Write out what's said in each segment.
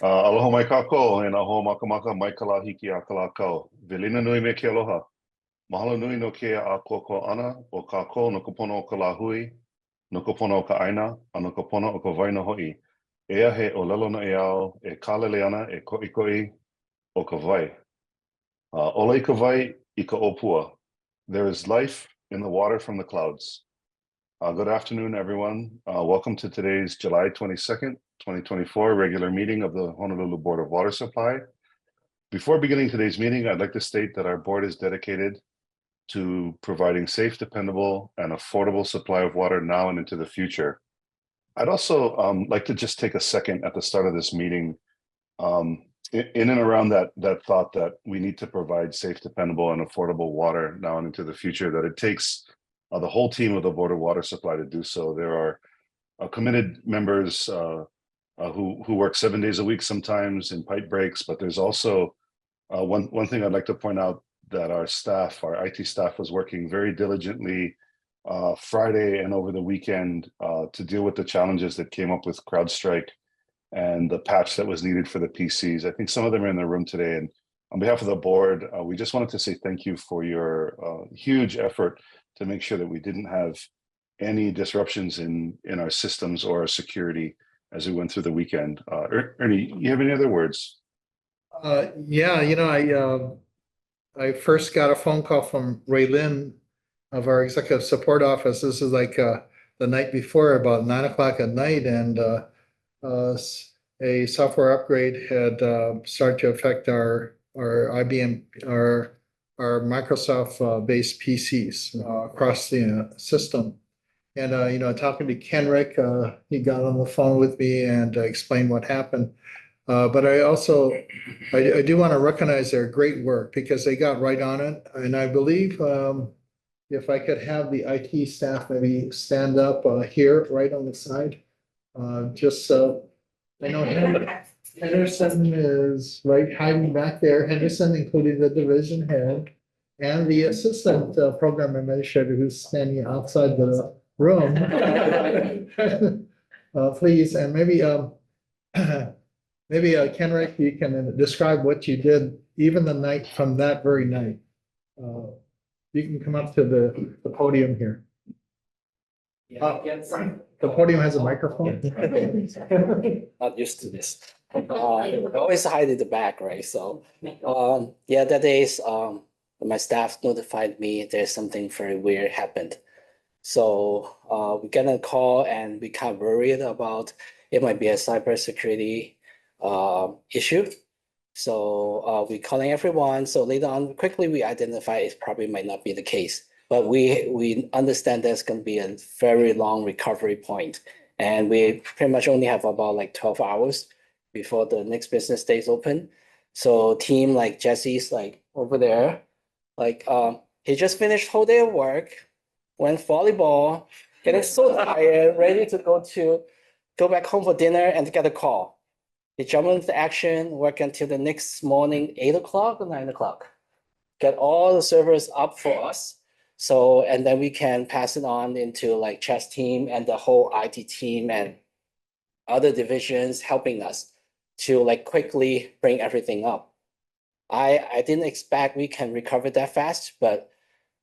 Aloha mai kākou, e nā hoa makamaka mai ka lā hiki a ka lā kau. Velina nui me ke aloha. Mahalo nui no ke a koko ana o kākou no ka pono o ka lā hui, no ka pono o ka aina, a no ka pono o ka waina ho'i. Ea he o lelo na e ao, e kālele ana, e ko'i o ka vai. Ola I ka vai I ka opua. There is life in the water from the clouds. Good afternoon, everyone. Welcome to today's July 22nd, 2024 regular meeting of the Honolulu Board of Water Supply. Before beginning today's meeting, I'd like to state that our board is dedicated to providing safe, dependable, and affordable supply of water now and into the future. I'd also like to just take a second at the start of this meeting in and around that thought that we need to provide safe, dependable, and affordable water now and into the future, that it takes the whole team of the Board of Water Supply to do so. There are committed members who work 7 days a week sometimes in pipe breaks, but there's also one thing I'd like to point out, that our staff, our IT staff, was working very diligently Friday and over the weekend to deal with the challenges that came up with CrowdStrike and the patch that was needed for the PCs. I think some of them are in the room today, and on behalf of the board, we just wanted to say thank you for your huge effort to make sure that we didn't have any disruptions in our systems or our security as we went through the weekend. Ernie, you have any other words? Yeah, you know, I first got a phone call from Ray Lynn of our executive support office. This is like the night before, about 9 o'clock at night, and a software upgrade had started to affect our IBM, our Microsoft based PCs across the system. And you know, talking to Kenrick, he got on the phone with me and explained what happened. But I also, I do want to recognize their great work, because they got right on it. And I believe if I could have the IT staff maybe stand up here, right on the side, just so I know Henderson is right hiding back there. Henderson, including the division head and the assistant program administrator who's standing outside the room. Please, and maybe maybe Kenrick, you can describe what you did even the night from that very night. You can come up to the podium here. The podium has a microphone. Not used to this. I always hide in the back, right? So, yeah, that days, my staff notified me there's something very weird happened. So we got a call and we kind of worried about it might be a cybersecurity issue. So we calling everyone. So later on, quickly we identify it probably might not be the case. But we understand there's going to be a very long recovery point, and we pretty much only have about like 12 hours before the next business day is open. So team like Jesse's like over there, like he just finished whole day of work, went volleyball, getting so tired, ready to go back home for dinner, and get a call. He jumped into action, work until the next morning, 8 o'clock or 9 o'clock. Get all the servers up for us. So, and then we can pass it on into like chess team and the whole IT team and other divisions helping us to like quickly bring everything up. I didn't expect we can recover that fast, but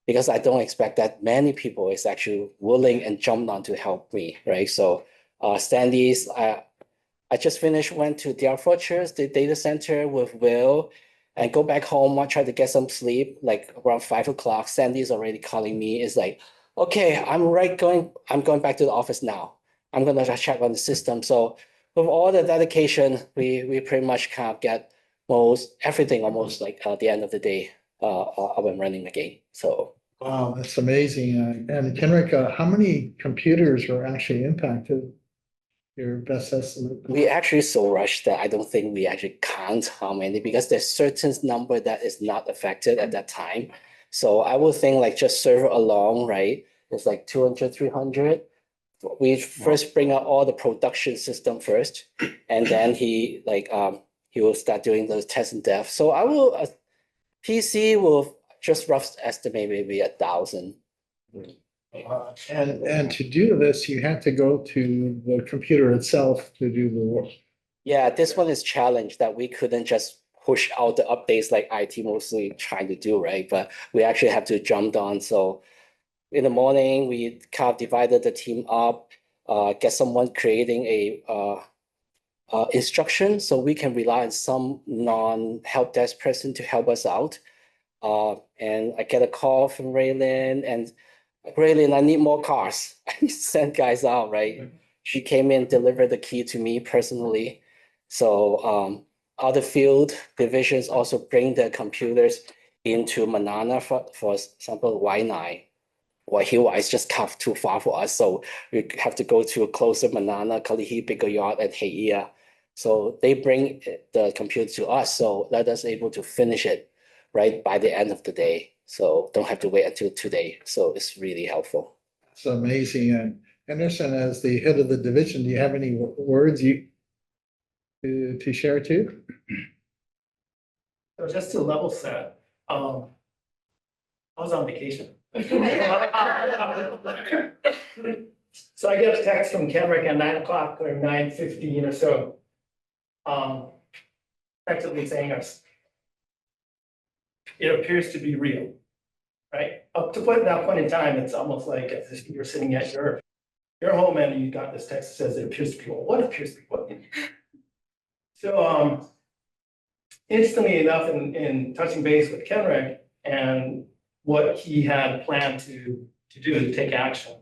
because I don't expect that many people is actually willing and jumped on to help me, right? So Stanley's, I just finished, went to DR Fortress, the data center with Will, and go back home. I tried to get some sleep, like around 5 o'clock. Sandy's already calling me. It's like, okay, I'm going back to the office now. I'm gonna check on the system. So with all the dedication, we pretty much kind of get everything almost like at the end of the day up and running again. So wow, that's amazing. And Kenrick, how many computers were actually impacted? Your best estimate? We actually so rushed that I don't think we actually count how many, because there's certain number that is not affected at that time. So I would think like just server alone, right? It's like 200, 300. We first bring out all the production system first, and then he will start doing those tests and dev. So I will PC will just rough estimate maybe 1,000. And to do this, you had to go to the computer itself to do the Yeah, this one is challenged that we couldn't just push out the updates like IT mostly trying to do, right? But we actually have to jump on. So in the morning, we kind of divided the team up, get someone creating a instruction so we can rely on some non-help desk person to help us out. And I get a call from Raylin and Raylin, I need more cars. I sent guys out, right? She came in, delivered the key to me personally. So other field divisions also bring their computers into Manana, for example, Y9 or Hiwa is just kind of too far for us. So we have to go to a closer Manana, Kalihi, Bigger Yard, and Heia. So they bring the computer to us, so let us able to finish it right by the end of the day. So don't have to wait until today. So it's really helpful. It's amazing. And Anderson, as the head of the division, do you have any words to share too? So just to level set, I was on vacation. So I get a text from Kenrick at 9 o'clock or 9:15 or so. Effectively saying us. It appears to be real, right? Up to that point in time, it's almost like as if you're sitting at your home and you got this text that says it appears to be, well, what appears to be what? So instantly enough in touching base with Kenrick and what he had planned to do to take action.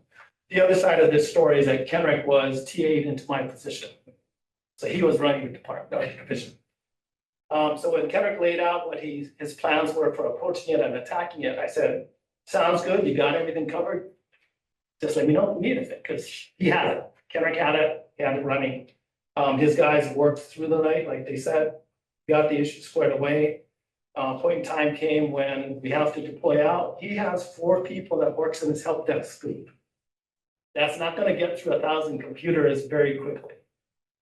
The other side of this story is that Kenrick was TA'd into my position. So he was running the department, or the division. So when Kenrick laid out what his plans were for approaching it and attacking it, I said, sounds good, you got everything covered. Just let me know if you need anything, because he had it. Kenrick had it running. His guys worked through the night, like they said, got the issue squared away. Point in time came when we have to deploy out. He has 4 people that works in his help desk group. That's not going to get through 1,000 computers very quickly.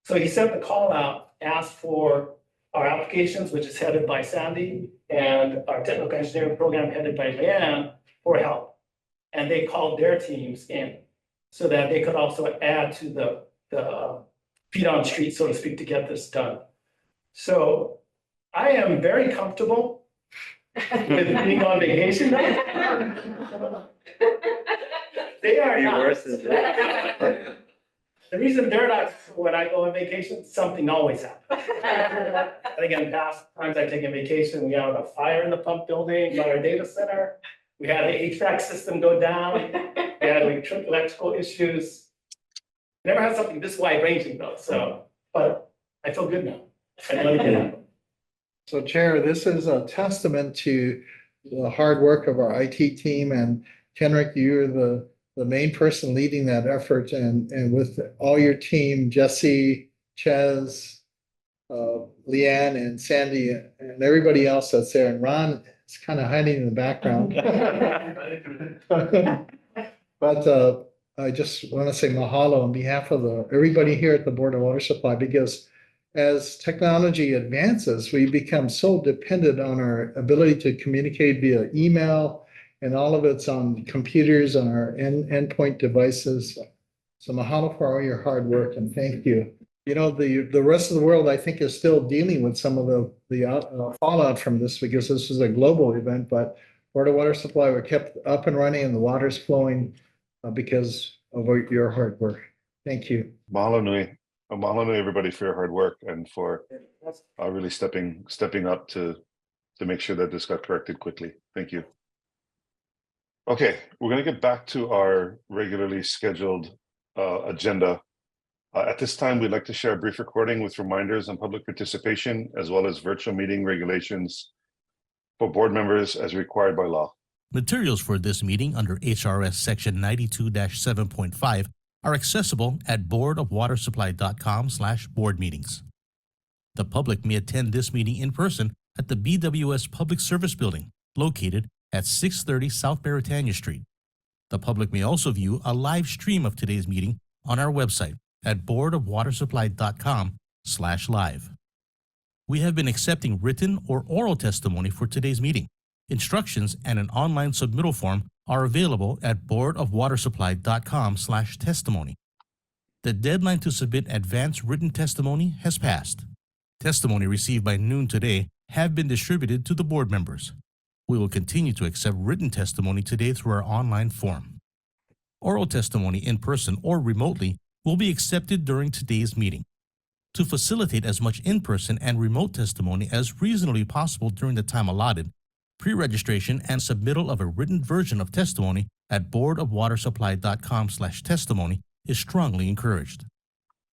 So he sent the call out, asked for our applications, which is headed by Sandy, and our technical engineering program headed by Leanne for help. And they called their teams in so that they could also add to the feet on the street, so to speak, to get this done. So I am very comfortable with being on vacation. They are not. The reason they're not, when I go on vacation, something always happens. I think in past times I've taken vacation, we had a fire in the pump building by our data center. We had an HVAC system go down. We had electrical issues. Never had something this wide ranging though, so, but I feel good now. I know it can happen. So Chair, this is a testament to the hard work of our IT team, and Kenrick, you're the main person leading that effort, and with all your team, Jesse, Ches, Leanne and Sandy and everybody else that's there, and Ron is kind of hiding in the background. But I just want to say mahalo on behalf of everybody here at the Board of Water Supply, because as technology advances, we become so dependent on our ability to communicate via email, and all of it's on computers, on our endpoint devices. So mahalo for all your hard work, and thank you. You know, the rest of the world, I think, is still dealing with some of the fallout from this, because this is a global event, but Board of Water Supply were kept up and running and the water's flowing because of your hard work. Thank you. Mahalo nui. Mahalo nui, everybody, for your hard work and for really stepping up to make sure that this got corrected quickly. Thank you. Okay, we're going to get back to our regularly scheduled agenda. At this time, we'd like to share a brief recording with reminders on public participation, as well as virtual meeting regulations for board members as required by law. Materials for this meeting under HRS Section 92-7.5 are accessible at boardofwatersupply.com/boardmeetings. The public may attend this meeting in person at the BWS Public Service Building, located at 630 South Beretania Street. The public may also view a live stream of today's meeting on our website at boardofwatersupply.com/live. We have been accepting written or oral testimony for today's meeting. Instructions and an online submittal form are available at boardofwatersupply.com/testimony. The deadline to submit advanced written testimony has passed. Testimony received by noon today have been distributed to the board members. We will continue to accept written testimony today through our online form. Oral testimony in person or remotely will be accepted during today's meeting. To facilitate as much in-person and remote testimony as reasonably possible during the time allotted, pre-registration and submittal of a written version of testimony at boardofwatersupply.com/testimony is strongly encouraged.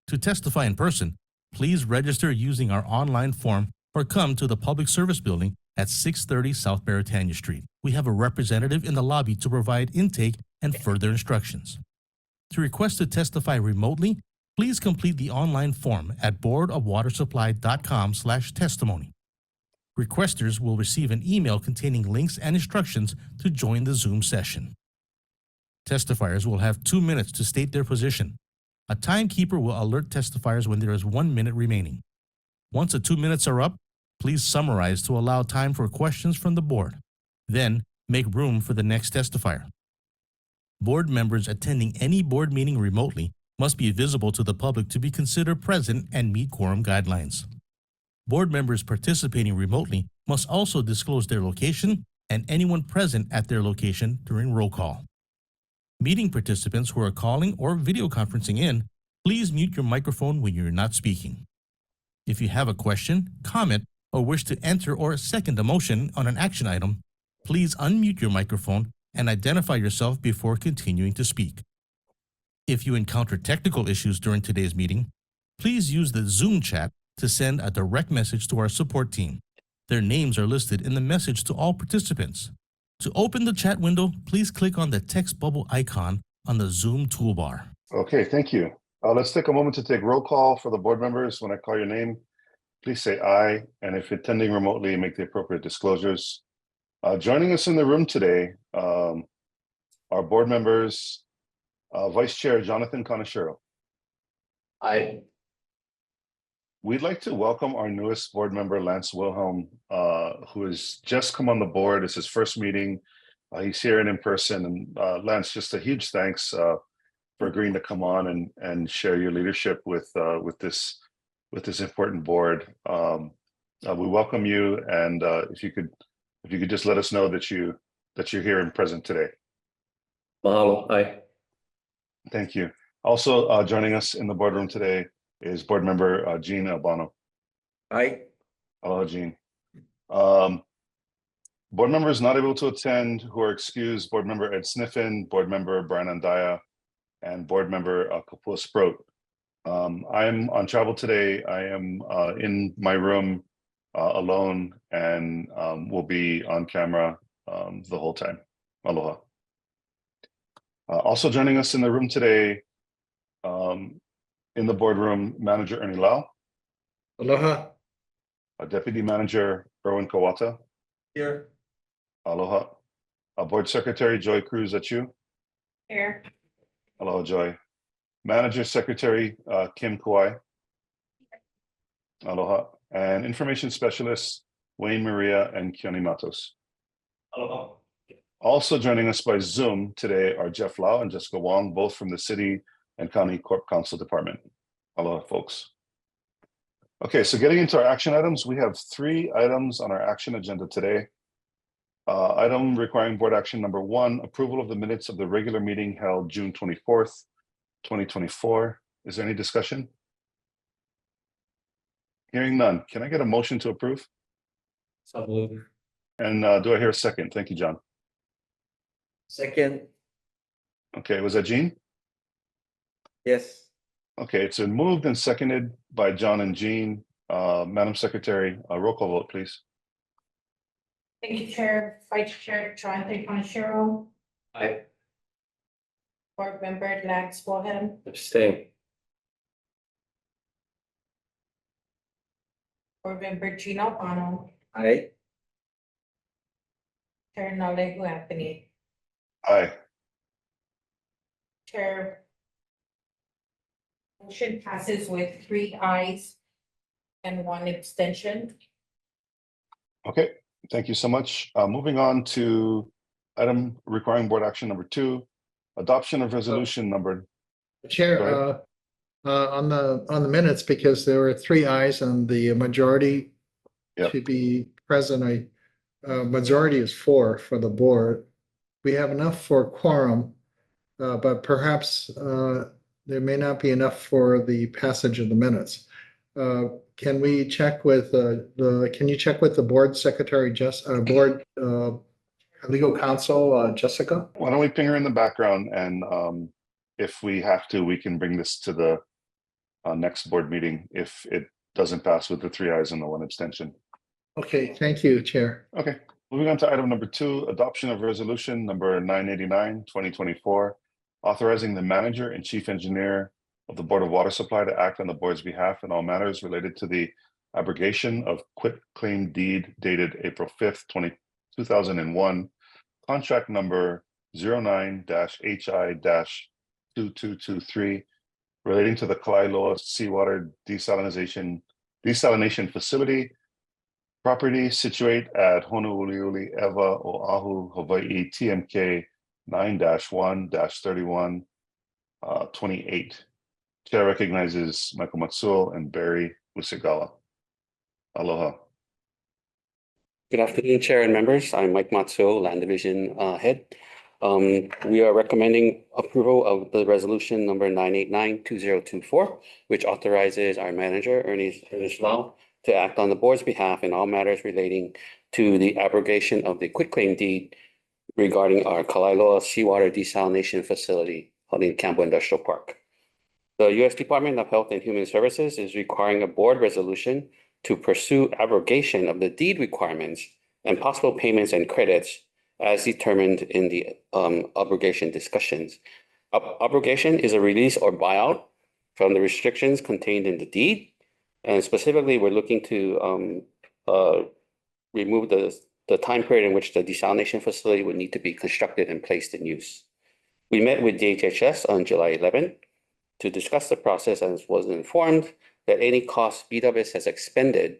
To testify in person, please register using our online form or come to the Public Service Building at 630 South Baratania Street. We have a representative in the lobby to provide intake and further instructions. To request to testify remotely, please complete the online form at boardofwatersupply.com/testimony. Requesters will receive an email containing links and instructions to join the Zoom session. Testifiers will have 2 minutes to state their position. A timekeeper will alert testifiers when there is 1 minute remaining. Once the 2 minutes are up, please summarize to allow time for questions from the board. Then, make room for the next testifier. Board members attending any board meeting remotely must be visible to the public to be considered present and meet quorum guidelines. Board members participating remotely must also disclose their location and anyone present at their location during roll call. Meeting participants who are calling or video conferencing in, please mute your microphone when you're not speaking. If you have a question, comment, or wish to enter or second a motion on an action item, please unmute your microphone and identify yourself before continuing to speak. If you encounter technical issues during today's meeting, please use the Zoom chat to send a direct message to our support team. Their names are listed in the message to all participants. To open the chat window, please click on the text bubble icon on the Zoom toolbar. Okay, thank you. Let's take a moment to take roll call for the board members. When I call your name, please say aye, and if attending remotely, make the appropriate disclosures. Joining us in the room today, our board members, Vice Chair Jonathan Kaneshiro. Aye. We'd like to welcome our newest board member, Lance Wilhelm, who has just come on the board. It's his first meeting. He's here in person. And Lance, just a huge thanks for agreeing to come on and share your leadership with this important board. We welcome you, and if you could just let us know that you're here and present today. Mahalo. Aye. Thank you. Also joining us in the boardroom today is board member Jean Albano. Aye. Hello, Jean. Board members not able to attend who are excused: board member Ed Sniffen, board member Brian Andaya, and board member Kapua Sproat. I'm on travel today. I am in my room alone, and will be on camera the whole time. Aloha. Also joining us in the room today, in the boardroom, Manager Ernie Lau. Aloha. Deputy Manager Erwin Kawata. Here. Aloha. Board Secretary Joy Cruz, that's you? Here. Aloha, Joy. Manager Secretary Kim Kauai. Aloha. And Information Specialist Wayne Maria and Kioni Matos. Aloha. Also joining us by Zoom today are Jeff Lau and Jessica Wong, both from the City and County Corp Council Department. Aloha, folks. Okay, so getting into our action items, we have 3 items on our action agenda today. Item requiring board action number 1, approval of the minutes of the regular meeting held June 24th, 2024. Is there any discussion? Hearing none. Can I get a motion to approve? So moved. And do I hear a second? Thank you, John. Second. Okay, was that Jean? Yes. Okay, it's been moved and seconded by John and Jean. Madam Secretary, roll call vote, please. Thank you, Chair. Vice Chair Jonathan Kaneshiro, Aye. Board Member Lance Wilhelm, Abstain. Board Member Jean Albano, Aye. Chair Nalehu Anthony, Aye. Chair. Motion passes with 3 ayes and 1 abstention. Okay, thank you so much. Moving on to item requiring board action number 2, adoption of resolution number. Go Chair, ahead. on the minutes, because there were 3 ayes and the majority Yep. to be present. Majority is 4 for the board. We have enough for quorum, but perhaps there may not be enough for the passage of the minutes. Can we check with can you check with the board secretary, board legal counsel, Jessica? Why don't we ping her in the background, and if we have to, we can bring this to the next board meeting if it doesn't pass with the 3 ayes and the 1 abstention. Okay, thank you, Chair. Okay, moving on to item number 2, adoption of resolution number 989, 2024, authorizing the manager and chief engineer of the Board of Water Supply to act on the board's behalf in all matters related to the abrogation of quitclaim deed dated April 5th, 2001, contract number 09-HI-2223, relating to the Kalaeloa seawater desalination facility property situate at Honouliuli, Ewa, Oahu, Hawaii, TMK 9-1-31-28. Chair recognizes Michael Matsuo and Barry Usigawa. Aloha. Good afternoon, Chair and members. I'm Mike Matsuo, Land Division Head. We are recommending approval of the resolution number 989-2024, which authorizes our manager, Ernest Lau, to act on the board's behalf in all matters relating to the abrogation of the quitclaim deed regarding our Kalaeloa seawater desalination facility in Campo Industrial Park. The U.S. Department of Health and Human Services is requiring a board resolution to pursue abrogation of the deed requirements and possible payments and credits as determined in the abrogation discussions. Abrogation is a release or buyout from the restrictions contained in the deed. And specifically, we're looking to remove the time period in which the desalination facility would need to be constructed and placed in use. We met with DHHS on July 11th to discuss the process and was informed that any costs BWS has expended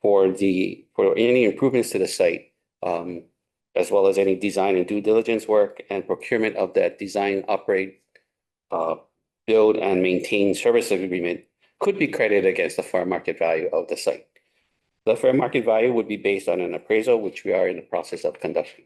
for any improvements to the site, as well as any design and due diligence work and procurement of that design, operate, build, and maintain service agreement could be credited against the fair market value of the site. The fair market value would be based on an appraisal, which we are in the process of conducting.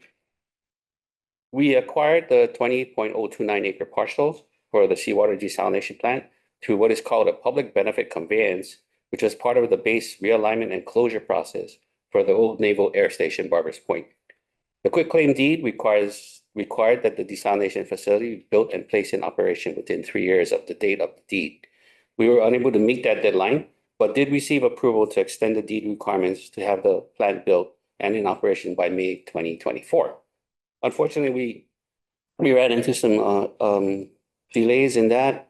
We acquired the 20.029 acre parcels for the seawater desalination plant through what is called a public benefit conveyance, which is part of the base realignment and closure process for the old Naval Air Station Barbers Point. The quitclaim deed required that the desalination facility be built and placed in operation within 3 years of the date of the deed. We were unable to meet that deadline, but did receive approval to extend the deed requirements to have the plant built and in operation by May 2024. Unfortunately, we ran into some delays in that,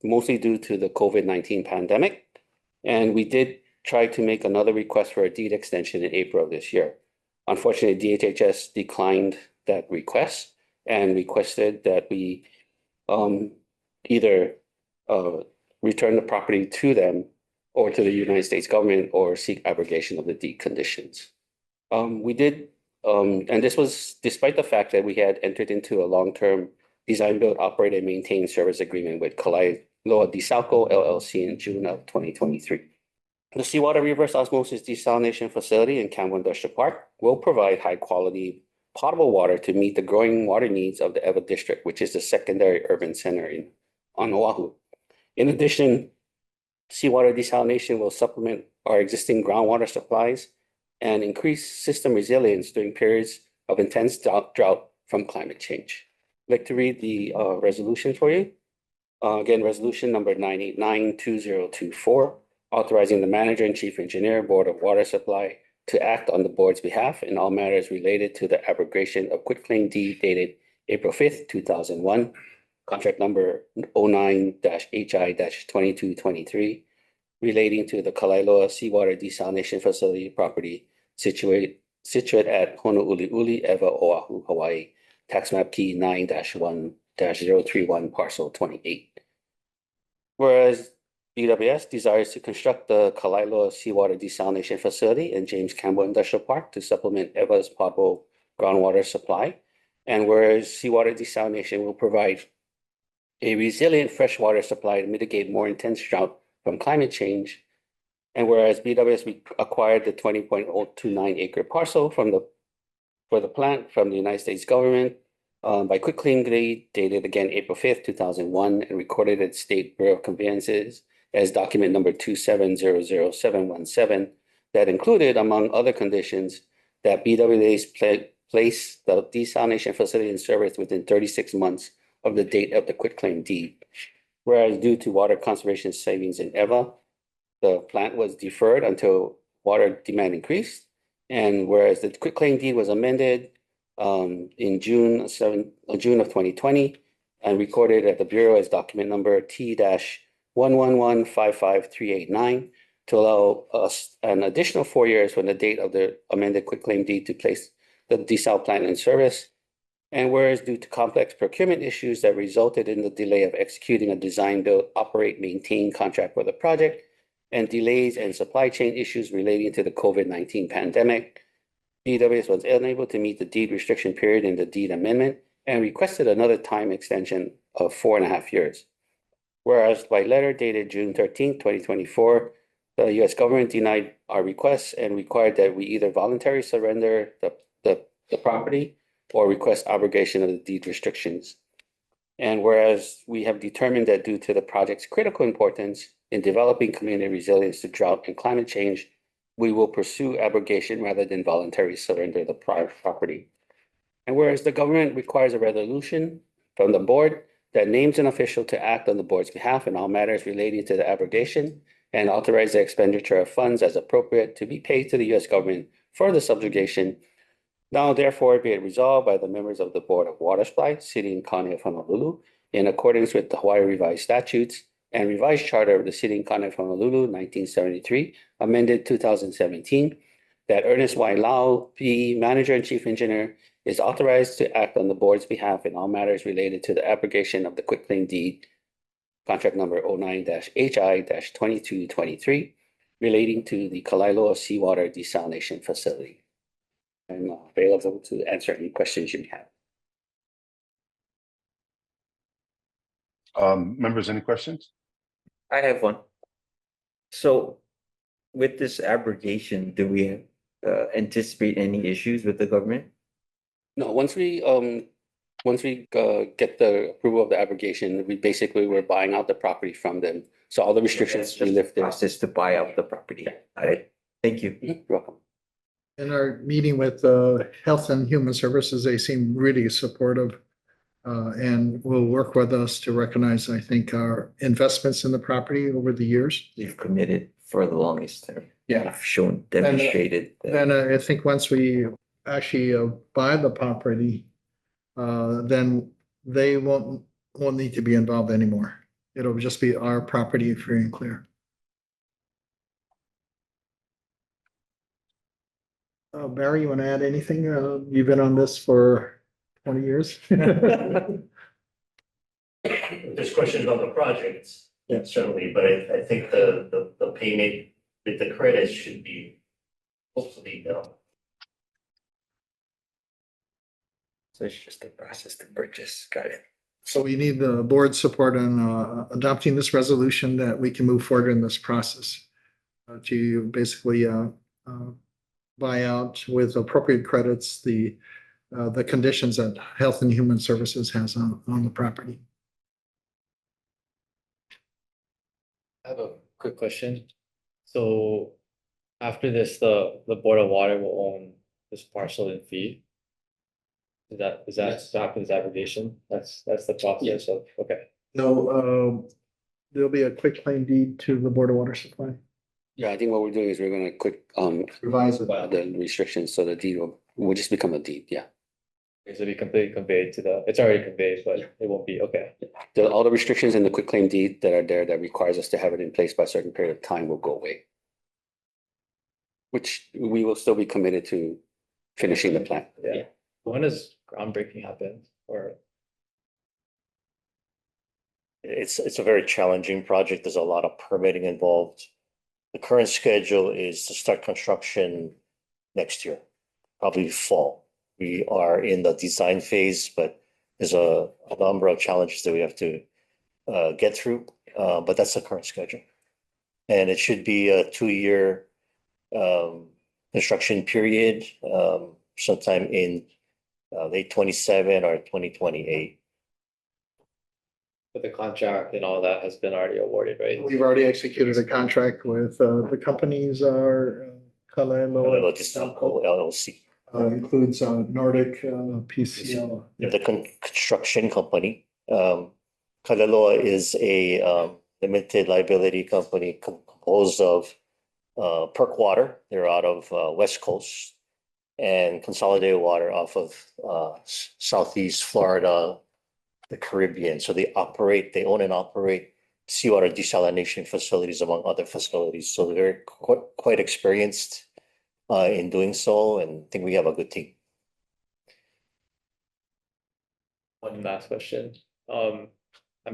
mostly due to the COVID-19 pandemic. And we did try to make another request for a deed extension in April of this year. Unfortunately, DHHS declined that request and requested that we either return the property to them or to the United States government or seek abrogation of the deed conditions. We did, and this was despite the fact that we had entered into a long-term design, build, operate, and maintain service agreement with Kalaeloa Desalco LLC in June of 2023. The seawater reverse osmosis desalination facility in Campo Industrial Park will provide high-quality potable water to meet the growing water needs of the Ewa District, which is the secondary urban center on Oahu. In addition, seawater desalination will supplement our existing groundwater supplies and increase system resilience during periods of intense drought from climate change. I'd like to read the resolution for you. Again, resolution number 989-2024, authorizing the manager and chief engineer, Board of Water Supply, to act on the board's behalf in all matters related to the abrogation of quitclaim deed dated April 5th, 2001, contract number 09-HI-2223, relating to the Kalaeloa seawater desalination facility property situate at Honouliuli, Ewa, Oahu, Hawaii, tax map key 9-1-031, parcel 28. Whereas BWS desires to construct the Kalaeloa seawater desalination facility in James Campbell Industrial Park to supplement Ewa's potable groundwater supply, and whereas seawater desalination will provide a resilient freshwater supply to mitigate more intense drought from climate change. And whereas BWS acquired the 20.029 acre parcel for the plant from the United States government by quitclaim deed dated again April 5th, 2001, and recorded at State Bureau of Conveyances as document number 2700717, that included, among other conditions, that BWS place the desalination facility in service within 36 months of the date of the quitclaim deed. Whereas due to water conservation savings in EVA, the plant was deferred until water demand increased. And whereas the quitclaim deed was amended in June of 2020 and recorded at the Bureau as document number T-111-55389 to allow us an additional 4 years from the date of the amended quitclaim deed to place the desal plant in service. And whereas due to complex procurement issues that resulted in the delay of executing a design, build, operate, maintain contract for the project, and delays and supply chain issues relating to the COVID-19 pandemic, BWS was unable to meet the deed restriction period in the deed amendment and requested another time extension of 4.5 years. Whereas by letter dated June 13th, 2024, the U.S. government denied our requests and required that we either voluntarily surrender the property or request abrogation of the deed restrictions. And whereas we have determined that due to the project's critical importance in developing community resilience to drought and climate change, we will pursue abrogation rather than voluntarily surrender the property. And whereas the government requires a resolution from the board that names an official to act on the board's behalf in all matters relating to the abrogation and authorize the expenditure of funds as appropriate to be paid to the U.S. government for the subjugation. Now, therefore, be it resolved by the members of the Board of Water Supply, City and County of Honolulu, in accordance with the Hawaii Revised Statutes and Revised Charter of the City and County of Honolulu, 1973, amended 2017, that Ernest Y. Lau, PE, Manager and Chief Engineer, is authorized to act on the board's behalf in all matters related to the abrogation of the quitclaim deed, contract number 09-HI-2223, relating to the Kalaeloa Seawater Desalination Facility. I'm available to answer any questions you may have. Members, any questions? I have one. So with this abrogation, do we anticipate any issues with the government? No, once we get the approval of the abrogation, we're buying out the property from them. So all the restrictions we lifted. Process to buy out the property. All right, thank you. You're welcome. In our meeting with Health and Human Services, they seem really supportive and will work with us to recognize, I think, our investments in the property over the years. You've committed for the longest term. Yeah. You've shown, demonstrated. Then I think once we actually buy the property, then they won't need to be involved anymore. It'll just be our property, free and clear. Barry, you want to add anything? You've been on this for 20 years. There's questions on the projects, Yeah. certainly, but I think the payment with the credits should be hopefully done. So it's just a process to purchase. Got it. So we need the board support on adopting this resolution that we can move forward in this process to basically buy out with appropriate credits the conditions that Health and Human Services has on the property. I have a quick question. So after this, the Board of Water will own this parcel in fee. Is that Yes. what happens abrogation? That's the process of, okay. No, there'll be a quick claim deed to the Board of Water Supply. Yeah, I think what we're doing is we're gonna Revise it. the restrictions, so the deed will just become a deed, yeah. Okay, so it'll be completely conveyed to it's already conveyed, but Yeah. it won't be, okay. All the restrictions in the quitclaim deed that are there that requires us to have it in place by a certain period of time will go away. Which we will still be committed to finishing the plan. Yeah. When does groundbreaking happen or? It's a very challenging project. There's a lot of permitting involved. The current schedule is to start construction next year, probably fall. We are in the design phase, but there's a number of challenges that we have to get through, but that's the current schedule. And it should be a 2-year construction period, sometime in late 27 or 2028. But the contract and all that has been already awarded, right? We've already executed a contract with, the companies are Kalelo. LLC. Includes, Nordic, PCL. The construction company. Kalaloa is a limited liability company composed of Perk Water, they're out of West Coast, and Consolidated Water off of Southeast Florida, the Caribbean. So they own and operate seawater desalination facilities among other facilities. So they're quite experienced in doing so, and I think we have a good team. One last question. I'm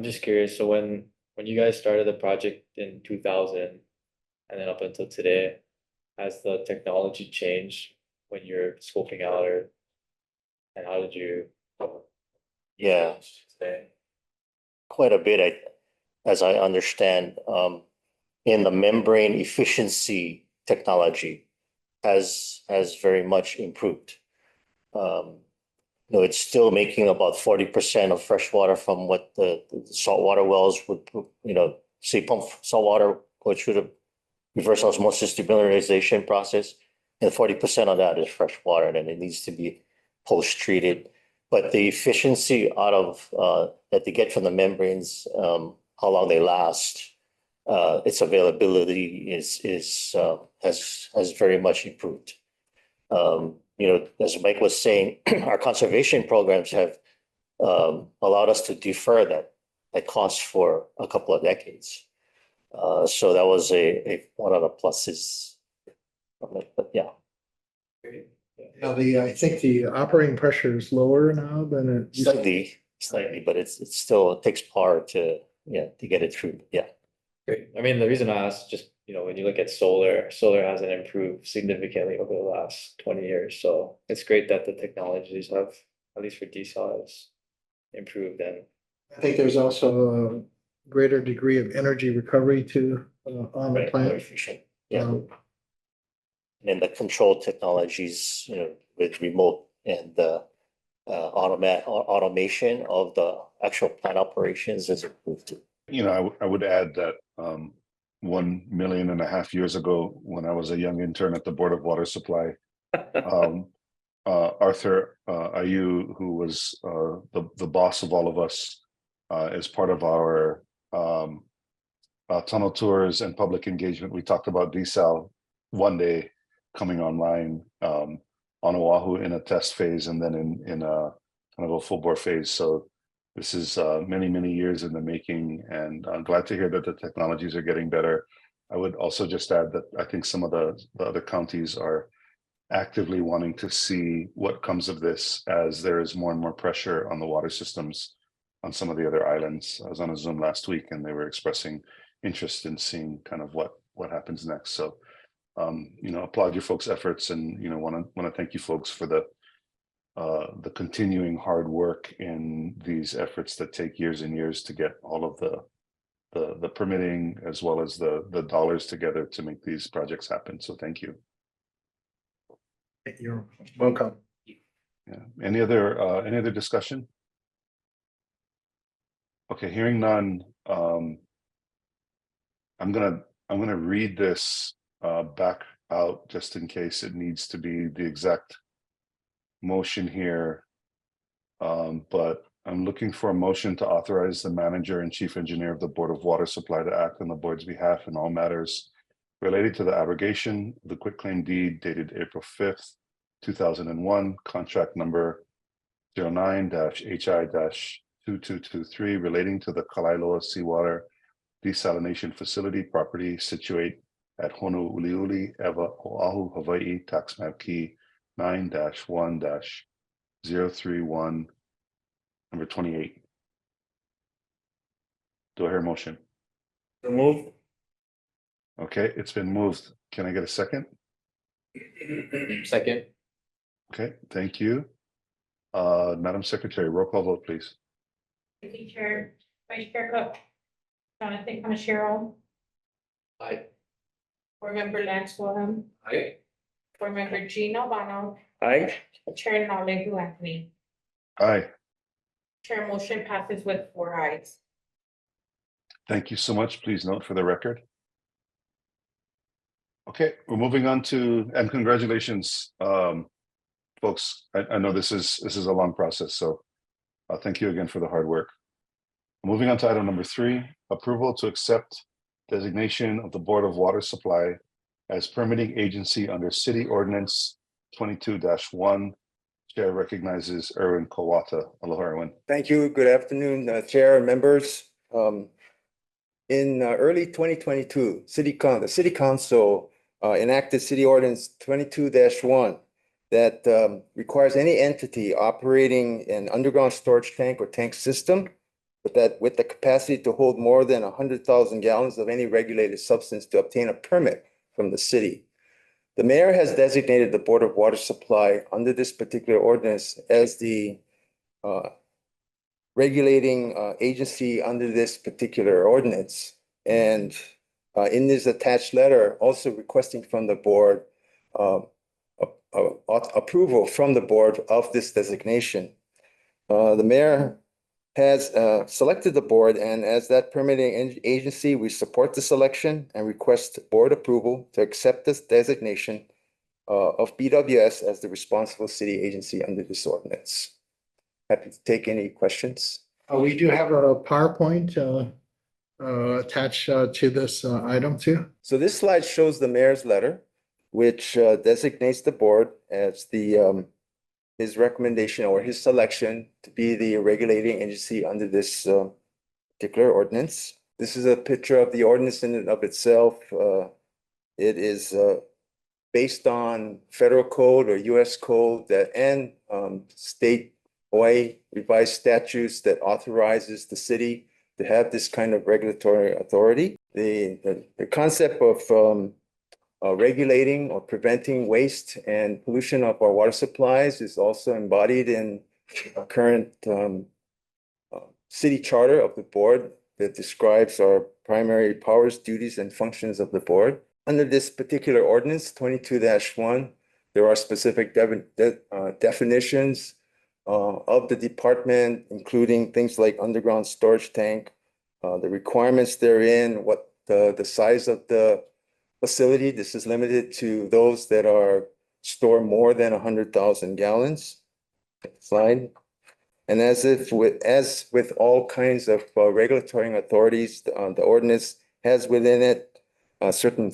just curious, so when you guys started the project in 2000 and then up until today, has the technology changed when you're scoping out, or and how did you? Yeah, Today? quite a bit, as I understand, in the membrane efficiency technology has very much improved. It's still making about 40% of fresh water from what the saltwater wells would, say pump saltwater, go through the reverse osmosis demineralization process, and 40% of that is fresh water, and it needs to be post-treated. But the efficiency out of that they get from the membranes, how long they last, its availability has very much improved. As Mike was saying, our conservation programs have allowed us to defer that cost for a couple of decades. So that was one of the pluses of it, but yeah. I think the operating pressure is lower now than it used to be. Slightly, but it still takes power to get it through. Yeah. Great. I mean, the reason I asked, just, when you look at solar hasn't improved significantly over the last 20 years. So it's great that the technologies have, at least for desal, has improved. And I think there's also a greater degree of energy recovery too, on the More plant. efficient. Yeah. Um, And the control technologies, with remote and the automation of the actual plant operations is improved too. I would add that 1.5 million years ago, when I was a young intern at the Board of Water Supply, Arthur Ayu, who was the boss of all of us, as part of our tunnel tours and public engagement, we talked about desal one day coming online on Oahu in a test phase, and then in a kind of a full bore phase. So this is many years in the making, and I'm glad to hear that the technologies are getting better. I would also just add that I think some of the other counties are actively wanting to see what comes of this, as there is more and more pressure on the water systems on some of the other islands. I was on a Zoom last week, and they were expressing interest in seeing kind of what happens next. So applaud your folks' efforts, and want to thank you folks for the continuing hard work in these efforts that take years and years to get all of the permitting as well as the dollars together to make these projects happen. So thank you. You're welcome. Yeah. Any other discussion? Okay, hearing none. I'm gonna read this back out just in case it needs to be the exact motion here. But I'm looking for a motion to authorize the manager and chief engineer of the Board of Water Supply to act on the board's behalf in all matters related to the abrogation of the quitclaim deed dated April 5th, 2001, contract number 09-HI-2223 relating to the Kalailoa Seawater Desalination Facility property situate at Honouliuli, Ewa, Oahu, Hawaii, tax map key 9-1-031, number 28. Do I hear a motion? Move. Okay, it's been moved. Can I get a second? second, Okay, thank you. Madam Secretary, roll call vote, please. Deputy Chair Vice Chair Cook, Jonathan Conachero, Aye. Board Member Lance Wilhelm, Aye. Board Member Gino Vano, Aye. Chair Nolly Anthony. Aye. Chair motion passes with 4 ayes. Thank you so much. Please note for the record. Okay, we're moving on to, and congratulations, folks. I know this is a long process, so thank you again for the hard work. Moving on to item number 3, approval to accept designation of the Board of Water Supply as permitting agency under City Ordinance 22-1. Chair recognizes Erwin Kowata. Aloha, Erwin. Thank you. Good afternoon, Chair and members. In early 2022, the City Council enacted City Ordinance 22-1 that requires any entity operating an underground storage tank or tank system with the capacity to hold more than 100,000 gallons of any regulated substance to obtain a permit from the city. The mayor has designated the Board of Water Supply under this particular ordinance as the regulating agency under this particular ordinance. And in this attached letter, also requesting from the board approval from the board of this designation. The mayor has selected the board, and as that permitting agency, we support the selection and request board approval to accept this designation of BWS as the responsible city agency under this ordinance. Happy to take any questions. We do have a PowerPoint attached to this item too. So this slide shows the mayor's letter, which designates the board as his recommendation or his selection to be the regulating agency under this particular ordinance. This is a picture of the ordinance in and of itself. It is based on federal code or US code and state Hawaii revised statutes that authorizes the city to have this kind of regulatory authority. The concept of regulating or preventing waste and pollution of our water supplies is also embodied in our current city charter of the board that describes our primary powers, duties, and functions of the board. Under this particular ordinance, 22-1, there are specific definitions of the department, including things like underground storage tank, the requirements therein, what the size of the facility. This is limited to those that are store more than 100,000 gallons. Slide. And as with all kinds of regulatory authorities, the ordinance has within it certain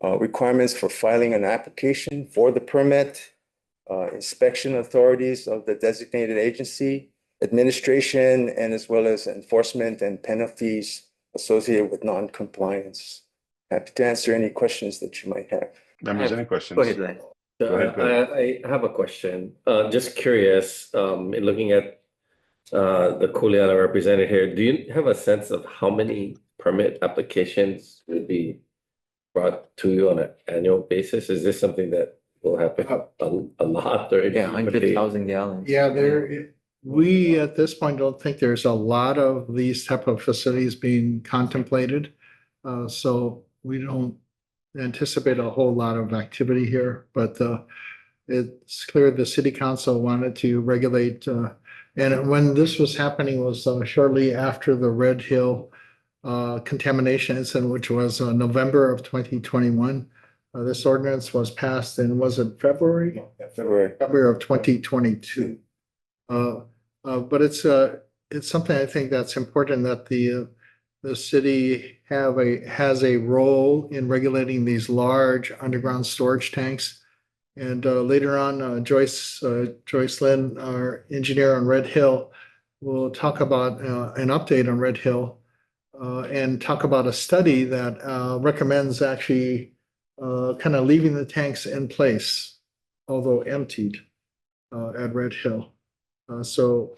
requirements for filing an application for the permit, inspection authorities of the designated agency, administration, and as well as enforcement and penalties associated with non-compliance. Happy to answer any questions that you might have. Members, any questions? Go ahead, Len. Go ahead. I have a question. Just curious, in looking at the Kuleana represented here, do you have a sense of how many permit applications will be brought to you on an annual basis? Is this something that will happen a lot or? Yeah, 100,000 gallons. Yeah, we at this point don't think there's a lot of these type of facilities being contemplated. So we don't anticipate a whole lot of activity here, but it's clear the city council wanted to regulate. And when this was happening was shortly after the Red Hill contamination incident, which was November of 2021. This ordinance was passed in, was it February? February. February of 2022. But it's something I think that's important that the city has a role in regulating these large underground storage tanks. And later on, Joyce Lynn, our engineer on Red Hill, will talk about an update on Red Hill and talk about a study that recommends actually kind of leaving the tanks in place, although emptied at Red Hill. So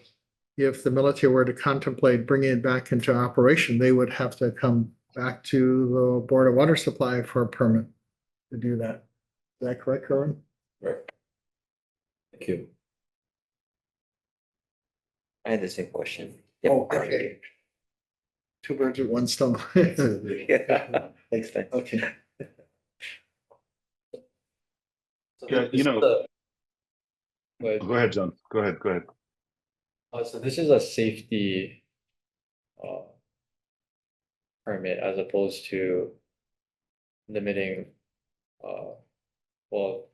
if the military were to contemplate bringing it back into operation, they would have to come back to the Board of Water Supply for a permit to do that. Is that correct, Erwin? Right. Thank you. I had the same question. Oh, okay. Two birds with one stone. Yeah. Thanks, thanks. Okay. Yeah, you know, But, go ahead, John. Go ahead, go ahead. so this is a safety permit as opposed to limiting, well,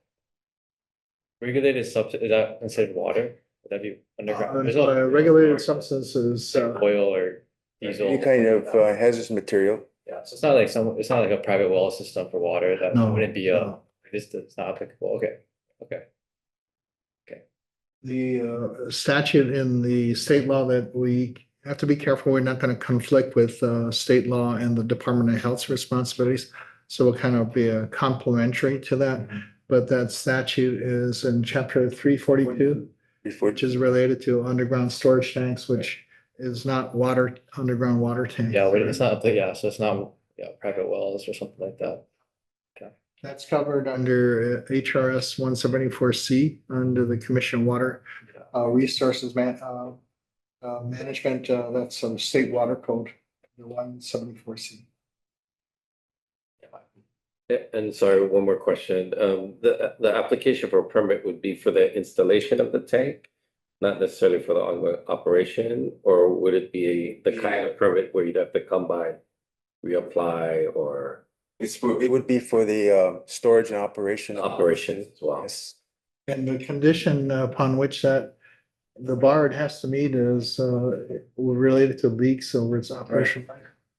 regulated substance, is that considered water? Would that be underground? There's no- Regulated substances, like oil or diesel. Any kind of hazardous material. Yeah, so it's not like a private well system for water, that No, wouldn't be no. it's not applicable, okay, okay. The statute in the state law that we have to be careful, we're not going to conflict with state law and the Department of Health's responsibilities. So we'll kind of be complementary to that. But that statute is in chapter 342, which is related to underground storage tanks, which is not water, underground water tank. Yeah, but it's not, yeah, so it's not, yeah, private wells or something like that. That's covered under HRS 174C under the Commission on Water Resources Management. That's a state water code, the 174C. And sorry, one more question. The application for a permit would be for the installation of the tank, not necessarily for the ongoing operation, or would it be the kind of permit where you'd have to come by, reapply, or It would be for the storage and operation. operation as well? Yes. And the condition upon which that the BARD has to meet is related to leaks over its operation.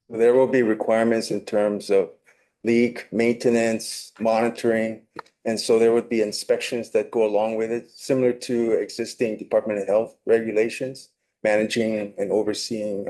There will be requirements in terms of leak, maintenance, monitoring. And so there would be inspections that go along with it, similar to existing Department of Health regulations, managing and overseeing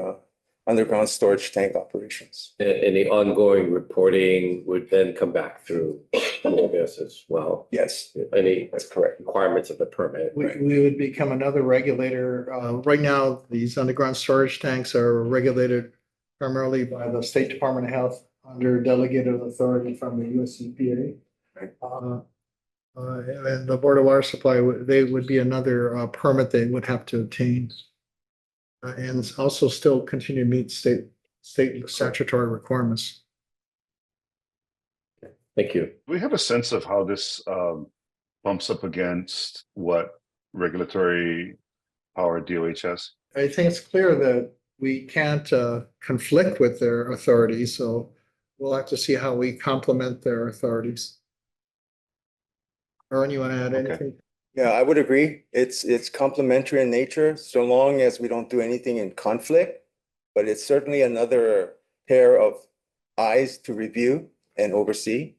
underground storage tank operations. And the ongoing reporting would then come back through BWS as well. Yes, Any that's correct. requirements of the permit. We would become another regulator. Right now, these underground storage tanks are regulated primarily by the State Department of Health under delegated authority from the US EPA. And the Board of Water Supply, they would be another permit they would have to obtain. And also still continue to meet state statutory requirements. Thank you. Do we have a sense of how this bumps up against what regulatory power DOH has? I think it's clear that we can't conflict with their authorities, so we'll have to see how we complement their authorities. Erwin, you want to add Okay. anything? Yeah, I would agree. It's complementary in nature, so long as we don't do anything in conflict. But it's certainly another pair of eyes to review and oversee.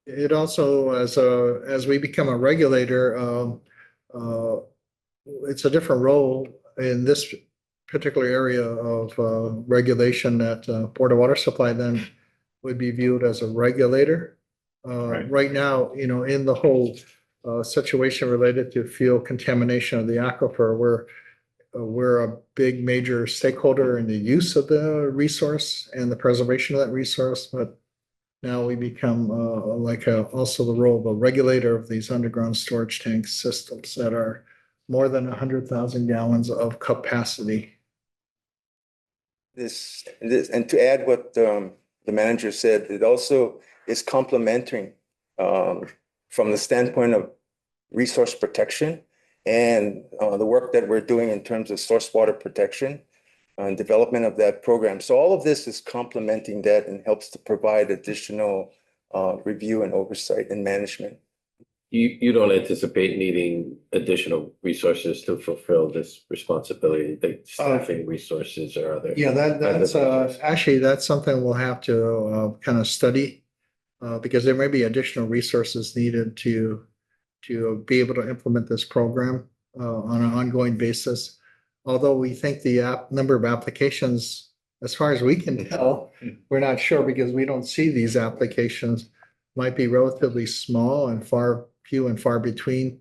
It also, as we become a regulator, it's a different role in this particular area of regulation that Board of Water Supply then would be viewed as a regulator. Right now, in the whole situation related to fuel contamination of the aquifer, we're a big major stakeholder in the use of the resource and the preservation of that resource, but now we become also the role of a regulator of these underground storage tank systems that are more than 100,000 gallons of capacity. This, and to add what the manager said, it also is complementary from the standpoint of resource protection and the work that we're doing in terms of source water protection and development of that program. So all of this is complementing that and helps to provide additional review and oversight and management. You don't anticipate needing additional resources to fulfill this responsibility, like staffing resources or other? Yeah, that's actually, that's something we'll have to kind of study because there may be additional resources needed to be able to implement this program on an ongoing basis. Although we think the number of applications, as far as we can tell, we're not sure because we don't see these applications, might be relatively small and few and far between.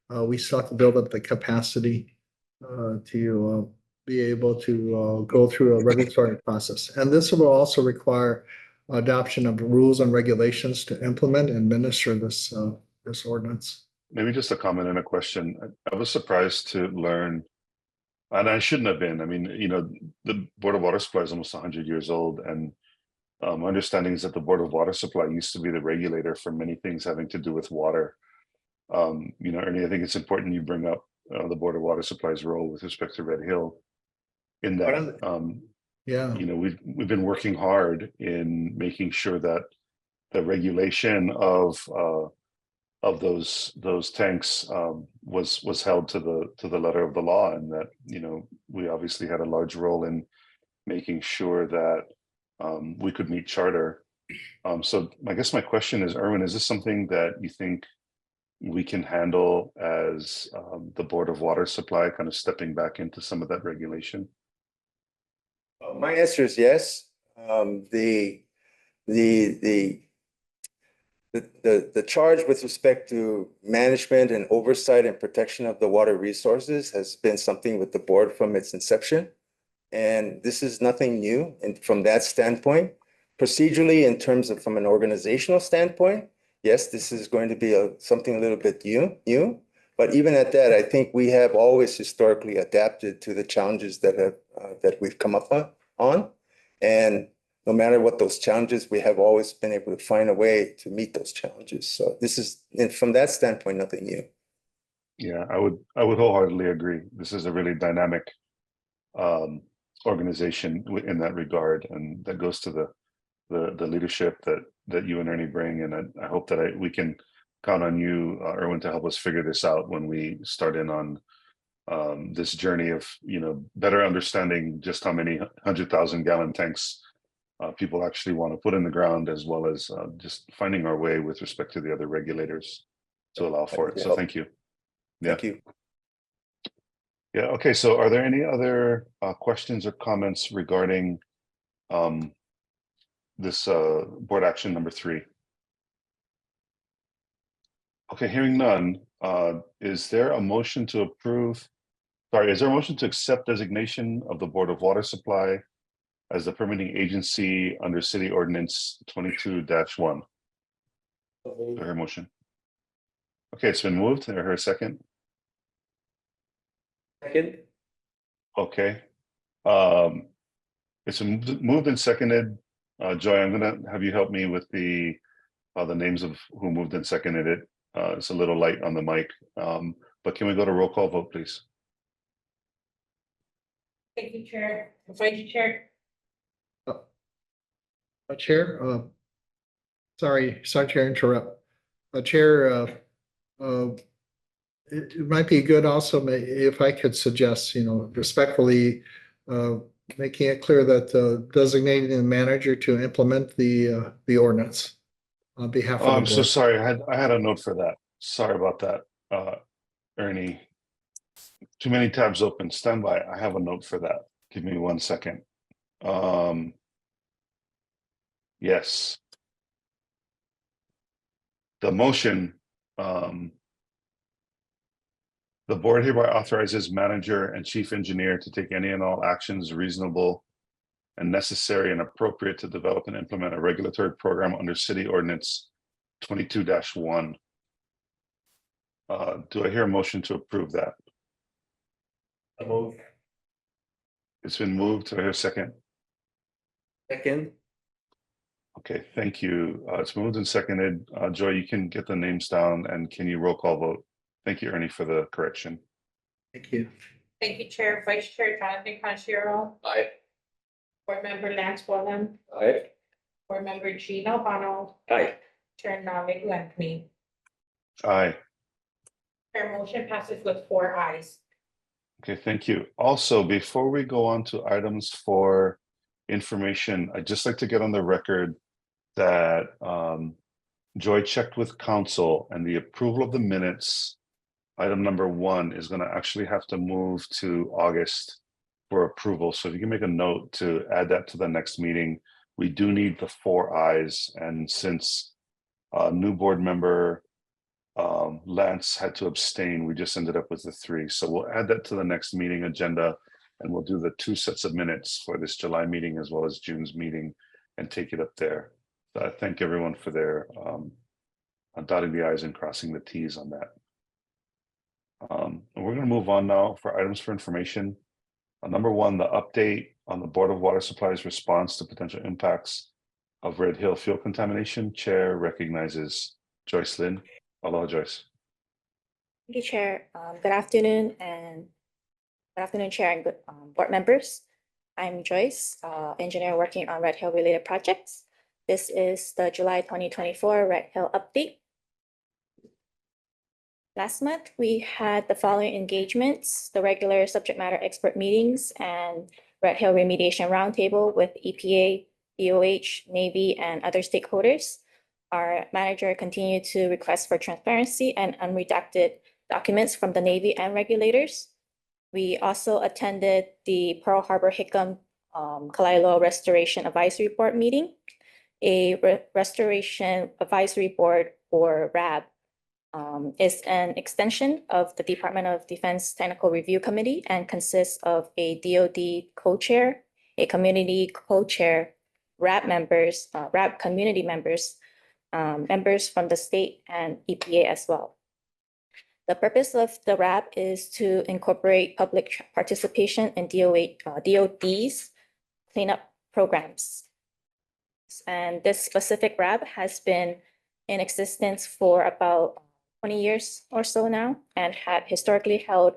We still have to build up the capacity to be able to go through a regulatory process. And this will also require adoption of rules and regulations to implement and administer this ordinance. Maybe just a comment and a question. I was surprised to learn And I shouldn't have been. I mean, the Board of Water Supply is almost 100 years old, and my understanding is that the Board of Water Supply used to be the regulator for many things having to do with water. Ernie, I think it's important you bring up the Board of Water Supply's role with respect to Red Hill. In One that, of the- Yeah, we've been working hard in making sure that the regulation of those tanks was held to the letter of the law, and that we obviously had a large role in making sure that we could meet charter. So I guess my question is, Erwin, is this something that you think we can handle as the Board of Water Supply, kind of stepping back into some of that regulation? My answer is yes. The charge with respect to management and oversight and protection of the water resources has been something with the board from its inception. And this is nothing new. And from that standpoint, procedurally, in terms of from an organizational standpoint, yes, this is going to be something a little bit new. But even at that, I think we have always historically adapted to the challenges that we've come up on. And no matter what those challenges, we have always been able to find a way to meet those challenges. So this is, and from that standpoint, nothing new. Yeah, I would wholeheartedly agree. This is a really dynamic organization in that regard, and that goes to the leadership that you and Ernie bring. And I hope that we can count on you, Erwin, to help us figure this out when we start in on this journey of better understanding just how many 100,000-gallon tanks people actually want to put in the ground, as well as just finding our way with respect to the other regulators to allow for it. So thank you. Yeah. Thank you. Yeah. Okay. So are there any other questions or comments regarding this board action number 3? Okay. Hearing none, is there a motion to approve? Sorry, is there a motion to accept designation of the Board of Water Supply as the permitting agency under City Ordinance 22-1? Do I hear a motion? Okay, it's been moved. Do I hear a second? Second. Okay. It's been moved and seconded. Joy, I'm gonna have you help me with the names of who moved and seconded it. It's a little light on the mic, but can we go to roll call vote, please? Thank you, Chair. Vice Chair. Chair, sorry to interrupt. Chair, it might be good also if I could suggest, respectfully, making it clear that designating the manager to implement the ordinance on behalf of the board. I'm so sorry. I had a note for that. Sorry about that, Ernie. Too many tabs open. Stand by. I have a note for that. Give me 1 second. Yes. The motion, the board hereby authorizes manager and chief engineer to take any and all actions reasonable and necessary and appropriate to develop and implement a regulatory program under City Ordinance 22-1. Do I hear a motion to approve that? A move. It's been moved. Do I hear a second? Second. Okay, thank you. It's moved and seconded. Joy, you can get the names down, and can you roll call vote? Thank you, Ernie, for the correction. Thank you. Thank you, Chair. Vice Chair Jonathan Conchero. Aye. Board Member Lance Wallen. Aye. Board Member Gina Albano. Aye. Chair Navig Lenthmy. Aye. Chair motion passes with 4 ayes. Okay, thank you. Also, before we go on to items for information, I'd just like to get on the record that Joy checked with council, and the approval of the minutes, item number 1, is going to actually have to move to August for approval. So if you can make a note to add that to the next meeting, we do need the 4 ayes. And since new board member Lance had to abstain, we just ended up with the 3. So we'll add that to the next meeting agenda, and we'll do the 2 sets of minutes for this July meeting as well as June's meeting and take it up there. So I thank everyone for their dotting the i's and crossing the t's on that. And we're going to move on now for items for information. Number one, the update on the Board of Water Supply's response to potential impacts of Red Hill fuel contamination. Chair recognizes Joyce Lin. Aloha, Joyce. Thank you, Chair. Good afternoon, Chair and good board members. I'm Joyce, engineer working on Red Hill related projects. This is the July 2024 Red Hill update. Last month, we had the following engagements: the regular subject matter expert meetings and Red Hill remediation roundtable with EPA, BWS, Navy, and other stakeholders. Our manager continued to request for transparency and unredacted documents from the Navy and regulators. We also attended the Pearl Harbor Hickam Kalaeloa Restoration Advisory Board meeting. A Restoration Advisory Board, or RAB, is an extension of the Department of Defense Technical Review Committee and consists of a DoD co-chair, a community co-chair, RAB members, RAB community members, members from the state and EPA as well. The purpose of the RAB is to incorporate public participation in DoD's cleanup programs. And this specific RAB has been in existence for about 20 years or so now and had historically held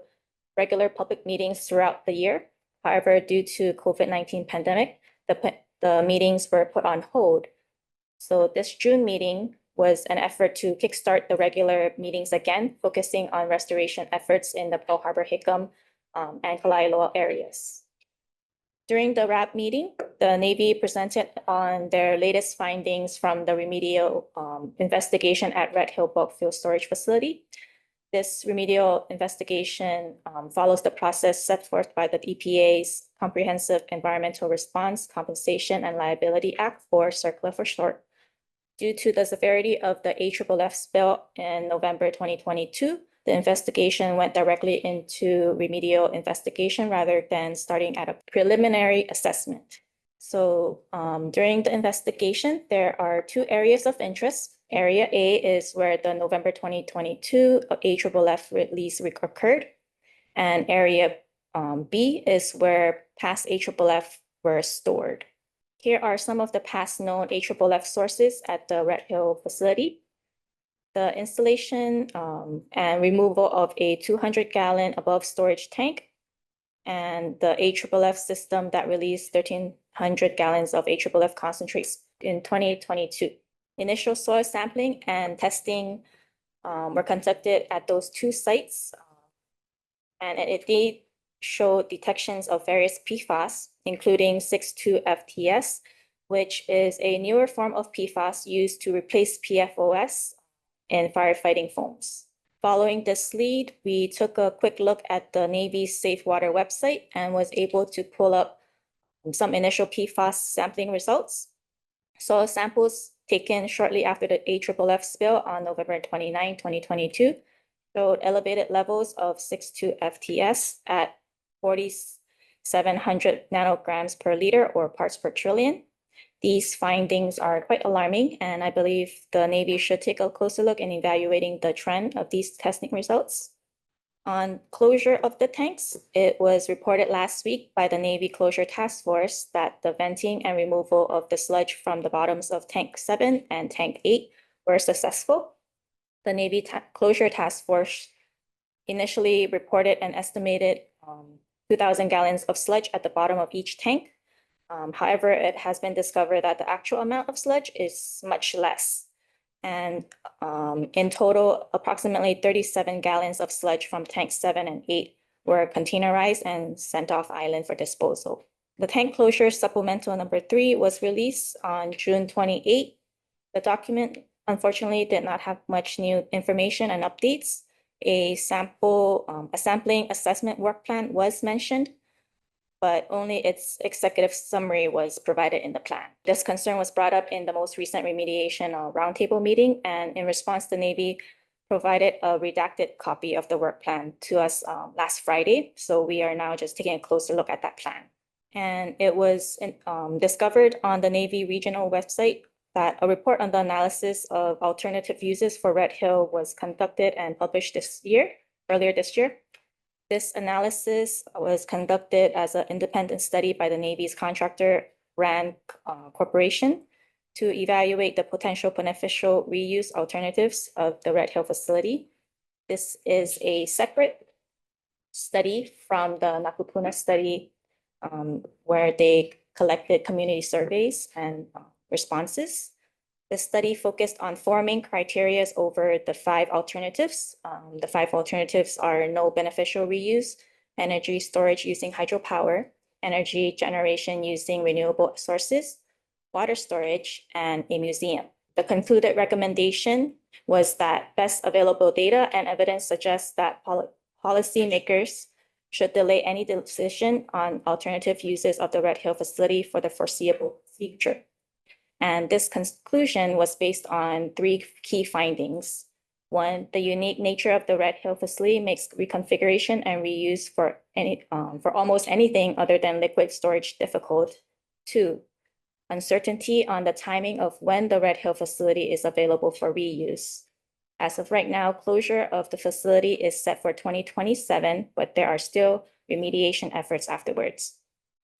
regular public meetings throughout the year. However, due to COVID-19 pandemic, the meetings were put on hold. So this June meeting was an effort to kickstart the regular meetings again, focusing on restoration efforts in the Pearl Harbor, Hickam, and Kalaeloa areas. During the RAB meeting, the Navy presented on their latest findings from the remedial investigation at Red Hill Bulk Fuel Storage Facility. This remedial investigation follows the process set forth by the EPA's Comprehensive Environmental Response, Compensation, and Liability Act, or CERCLA for short. Due to the severity of the AFFF spill in November 2022, the investigation went directly into remedial investigation rather than starting at a preliminary assessment. So during the investigation, there are two areas of interest. Area A is where the November 2022 AFFF release occurred, and Area B is where past AFFF were stored. Here are some of the past known AFFF sources at the Red Hill facility. The installation and removal of a 200-gallon above storage tank and the AFFF system that released 1,300 gallons of AFFF concentrates in 2022. Initial soil sampling and testing were conducted at those two sites, and it did show detections of various PFAS, including 6,2-FTS, which is a newer form of PFAS used to replace PFOS in firefighting foams. Following this lead, we took a quick look at the Navy's Safe Water website and was able to pull up some initial PFAS sampling results. Soil samples taken shortly after the AFFF spill on November 29, 2022, showed elevated levels of 6,2-FTS at 4,700 nanograms per liter, or parts per trillion. These findings are quite alarming, and I believe the Navy should take a closer look in evaluating the trend of these testing results. On closure of the tanks, it was reported last week by the Navy Closure Task Force that the venting and removal of the sludge from the bottoms of Tank 7 and Tank 8 were successful. The Navy Closure Task Force initially reported an estimated 2,000 gallons of sludge at the bottom of each tank. However, it has been discovered that the actual amount of sludge is much less. And in total, approximately 37 gallons of sludge from tanks 7 and 8 were containerized and sent off island for disposal. The tank closure supplemental number 3 was released on June 28. The document, unfortunately, did not have much new information and updates. A sampling assessment work plan was mentioned, but only its executive summary was provided in the plan. This concern was brought up in the most recent remediation roundtable meeting, and in response, the Navy provided a redacted copy of the work plan to us last Friday. So we are now just taking a closer look at that plan. And it was discovered on the Navy regional website that a report on the analysis of alternative uses for Red Hill was conducted and published earlier this year. This analysis was conducted as an independent study by the Navy's contractor, RAND Corporation, to evaluate the potential beneficial reuse alternatives of the Red Hill facility. This is a separate study from the Nakupuna study, where they collected community surveys and responses. The study focused on forming criteria over the 5 alternatives. The 5 alternatives are no beneficial reuse, energy storage using hydropower, energy generation using renewable sources, water storage, and a museum. The concluded recommendation was that best available data and evidence suggests that policymakers should delay any decision on alternative uses of the Red Hill facility for the foreseeable future. And this conclusion was based on 3 key findings. 1, the unique nature of the Red Hill facility makes reconfiguration and reuse for almost anything other than liquid storage difficult. 2, uncertainty on the timing of when the Red Hill facility is available for reuse. As of right now, closure of the facility is set for 2027, but there are still remediation efforts afterwards.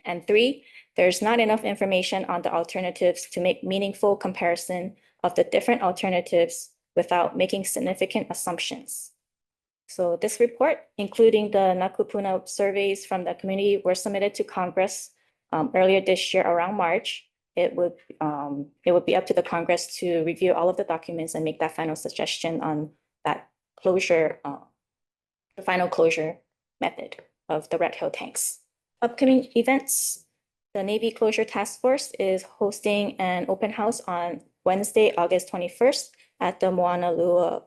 And 3, there's not enough information on the alternatives to make meaningful comparison of the different alternatives without making significant assumptions. So this report, including the Nakupuna surveys from the community, were submitted to Congress earlier this year around March. It would be up to the Congress to review all of the documents and make that final suggestion on that closure, the final closure method of the Red Hill tanks. Upcoming events, the Navy Closure Task Force is hosting an open house on Wednesday, August 21st at the Moanalua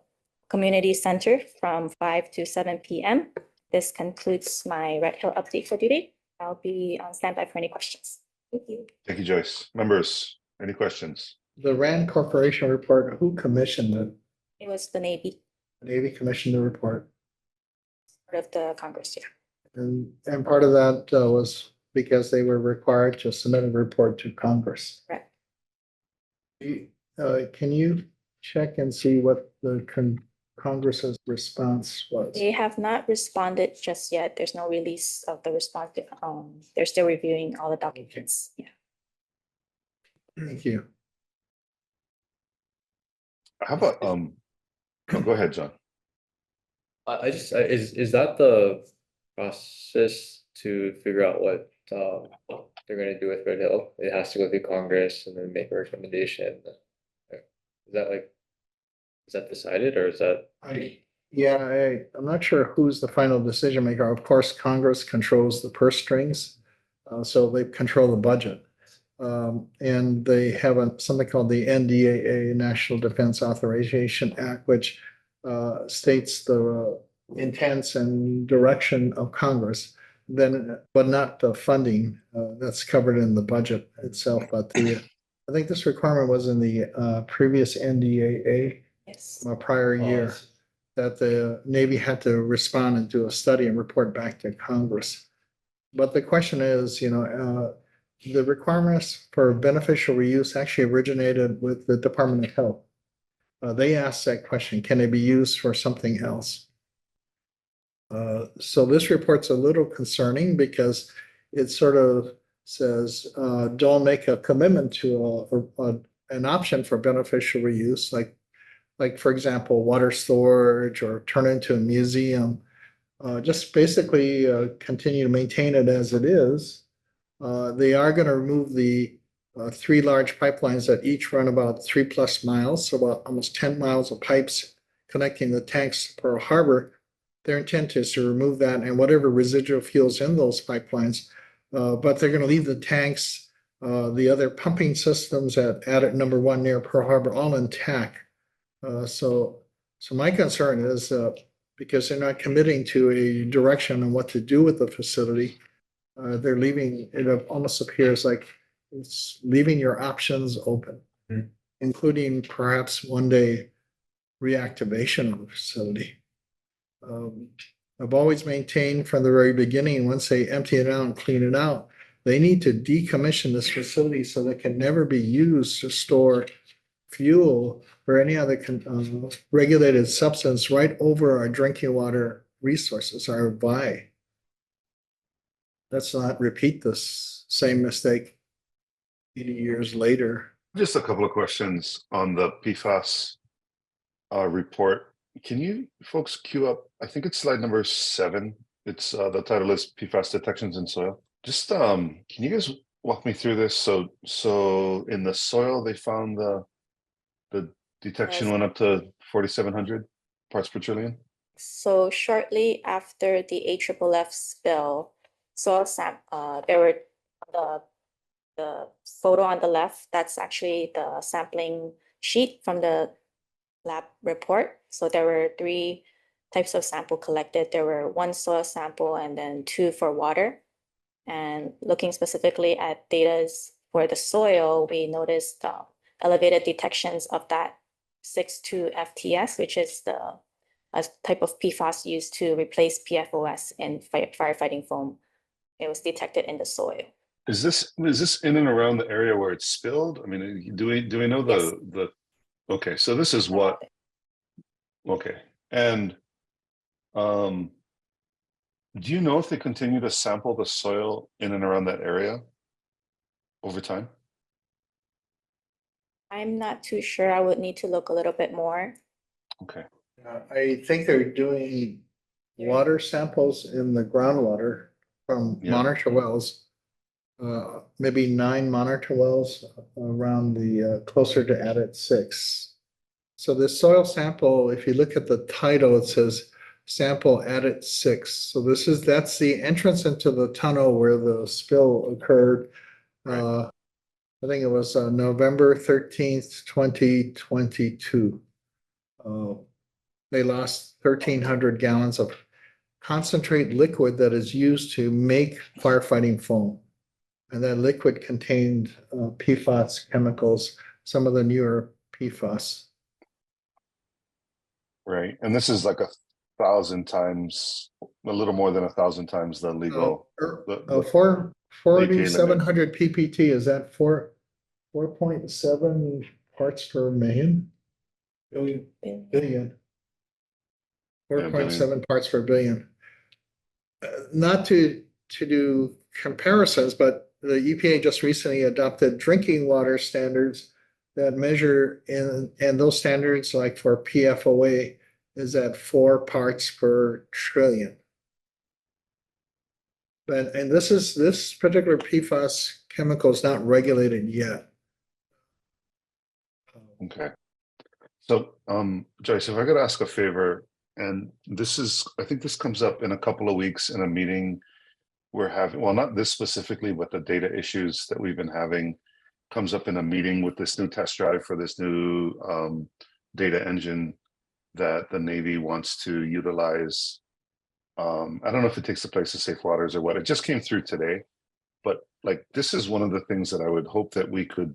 Community Center from 5 to 7 p.m. This concludes my Red Hill update for today. I'll be on standby for any questions. Thank you. Thank you, Joyce. Members, any questions? The RAND Corporation report, who commissioned it? It was the Navy, The Navy commissioned the report. part of the Congress, yeah. And part of that was because they were required to submit a report to Congress. Correct. Can you check and see what the Congress's response was? They have not responded just yet. There's no release of the response. They're still reviewing all the documents. Yeah. Thank you. How about, go ahead, John. I just, is that the process to figure out what they're gonna do with Red Hill? It has to go through Congress and then make a recommendation. Is that decided, or is that? I'm not sure who's the final decision maker. Of course, Congress controls the purse strings, so they control the budget. And they have something called the NDAA, National Defense Authorization Act, which states the intents and direction of Congress, but not the funding that's covered in the budget itself. But I think this requirement was in the previous NDAA. Yes. From a prior year, that the Navy had to respond and do a study and report back to Congress. But the question is, the requirements for beneficial reuse actually originated with the Department of Health. They asked that question, can they be used for something else? So this report's a little concerning because it sort of says, don't make a commitment to an option for beneficial reuse, like for example, water storage or turn into a museum. Just basically continue to maintain it as it is. They are going to remove the 3 large pipelines that each run about 3+ miles, so about almost 10 miles of pipes connecting the tanks to Pearl Harbor. Their intent is to remove that and whatever residual fuels in those pipelines, but they're going to leave the tanks, the other pumping systems at Adit number 1 near Pearl Harbor, all intact. So my concern is because they're not committing to a direction on what to do with the facility, they're leaving, it almost appears like it's leaving your options open, including perhaps one day reactivation of the facility. I've always maintained from the very beginning, once they empty it out and clean it out, they need to decommission this facility so that it can never be used to store fuel or any other regulated substance right over our drinking water resources are why. Let's not repeat this same mistake 80 years later. Just a couple of questions on the PFAS report. Can you folks queue up, I think it's slide number 7. It's the title is PFAS detections in soil. Just can you guys walk me through this? So in the soil they found the detection Yes. went up to 4,700 parts per trillion. So shortly after the AFFF spill, there were the photo on the left, that's actually the sampling sheet from the lab report. So there were 3 types of sample collected. There were 1 soil sample and then 2 for water. And looking specifically at data for the soil, we noticed elevated detections of that 6,2 FTS, which is a type of PFAS used to replace PFOS in firefighting foam. It was detected in the soil. Is this in and around the area where it spilled? I mean, do we know Yes. the okay, so this is what, okay. And do you know if they continue to sample the soil in and around that area over time? I'm not too sure. I would need to look a little bit more. Okay. I think they're doing water samples in the groundwater from Yeah. monitor wells. Maybe 9 monitor wells around the closer to Addit 6. So the soil sample, if you look at the title, it says sample Addit 6. So that's the entrance into the tunnel where the spill occurred. Right. I think it was November 13th, 2022. They lost 1,300 gallons of concentrate liquid that is used to make firefighting foam. And that liquid contained PFAS chemicals, some of the newer PFAS. Right. And this is like 1,000 times, a little more than 1,000 times the legal. the 4,700 PPT, is that 4.7 parts per million? Billion. Yeah, 4.7 parts per billion. Not to do comparisons, but the EPA just recently adopted drinking water standards that measure and those standards, like for PFOA, is at 4 parts per trillion. And this particular PFAS chemical is not regulated yet. Okay. So, Joyce, if I could ask a favor, and I think this comes up in a couple of weeks in a meeting we're having, well, not this specifically, but the data issues that we've been having comes up in a meeting with this new test drive for this new data engine that the Navy wants to utilize. I don't know if it takes the place of Safe Waters or what. It just came through today, but like this is one of the things that I would hope that we could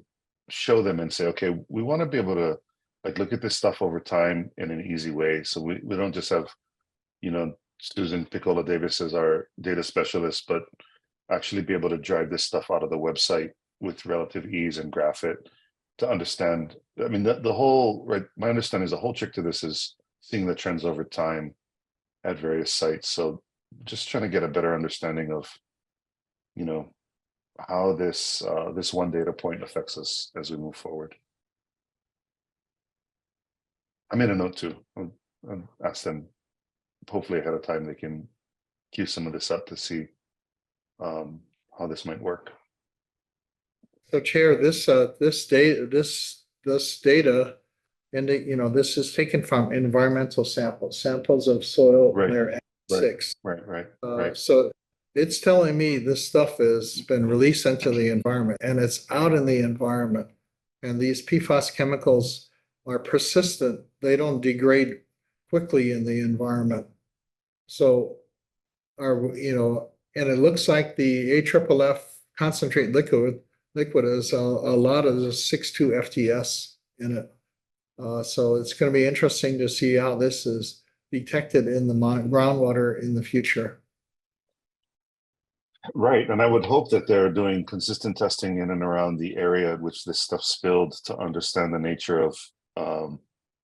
show them and say, okay, we want to be able to like look at this stuff over time in an easy way, so we don't just have, you know, Susan Piccola Davis as our data specialist, but actually be able to drive this stuff out of the website with relative ease and graph it to understand. I mean, the whole, right, my understanding is the whole trick to this is seeing the trends over time at various sites. So just trying to get a better understanding of, you know, how this this one data point affects us as we move forward. I made a note too. I'll ask them, hopefully ahead of time they can queue some of this up to see how this might work. So Chair, this data, and you know, this is taken from environmental samples of soil. Right. They're at 6. Right. So it's telling me this stuff has been released into the environment and it's out in the environment. And these PFAS chemicals are persistent. They don't degrade quickly in the environment. So you know, and it looks like the AFFF concentrate liquid is a lot of the 6,2 FTS in it. So it's going to be interesting to see how this is detected in the groundwater in the future. Right, and I would hope that they're doing consistent testing in and around the area in which this stuff spilled to understand the nature of,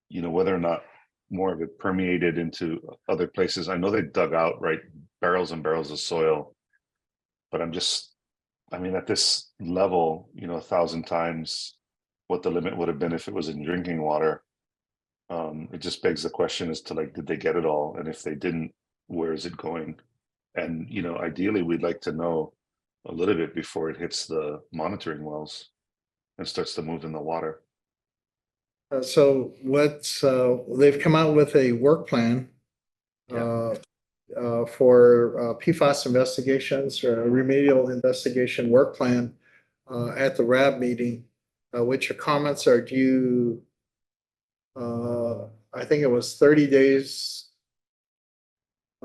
you know, whether or not more of it permeated into other places. I know they dug out, right, barrels and barrels of soil, but I mean, at this level, 1,000 times what the limit would have been if it was in drinking water. It just begs the question as to like, did they get it all? And if they didn't, where is it going? And, ideally, we'd like to know a little bit before it hits the monitoring wells and starts to move in the water. So they've come out with a work plan for PFAS investigations or a remedial investigation work plan at the RAB meeting, which your comments are due, I think it was 30 days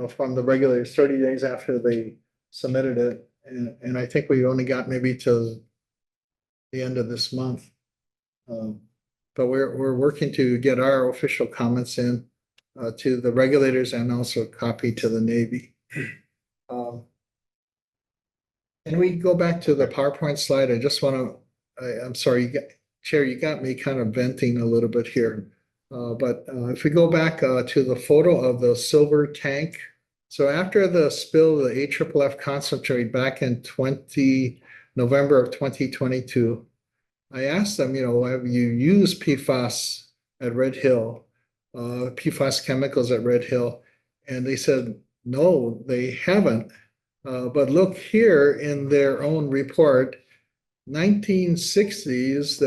from the regulators, 30 days after they submitted it. And I think we only got maybe till the end of this month. But we're working to get our official comments in to the regulators and also a copy to the Navy. Can we go back to the PowerPoint slide? I just want to, I'm sorry, Chair, you got me kind of venting a little bit here. But if we go back to the photo of the silver tank. So after the spill of the AFFF concentrate back in November of 2022, I asked them, have you used PFAS at Red Hill, PFAS chemicals at Red Hill? And they said, no, they haven't. But look here in their own report, 1960s,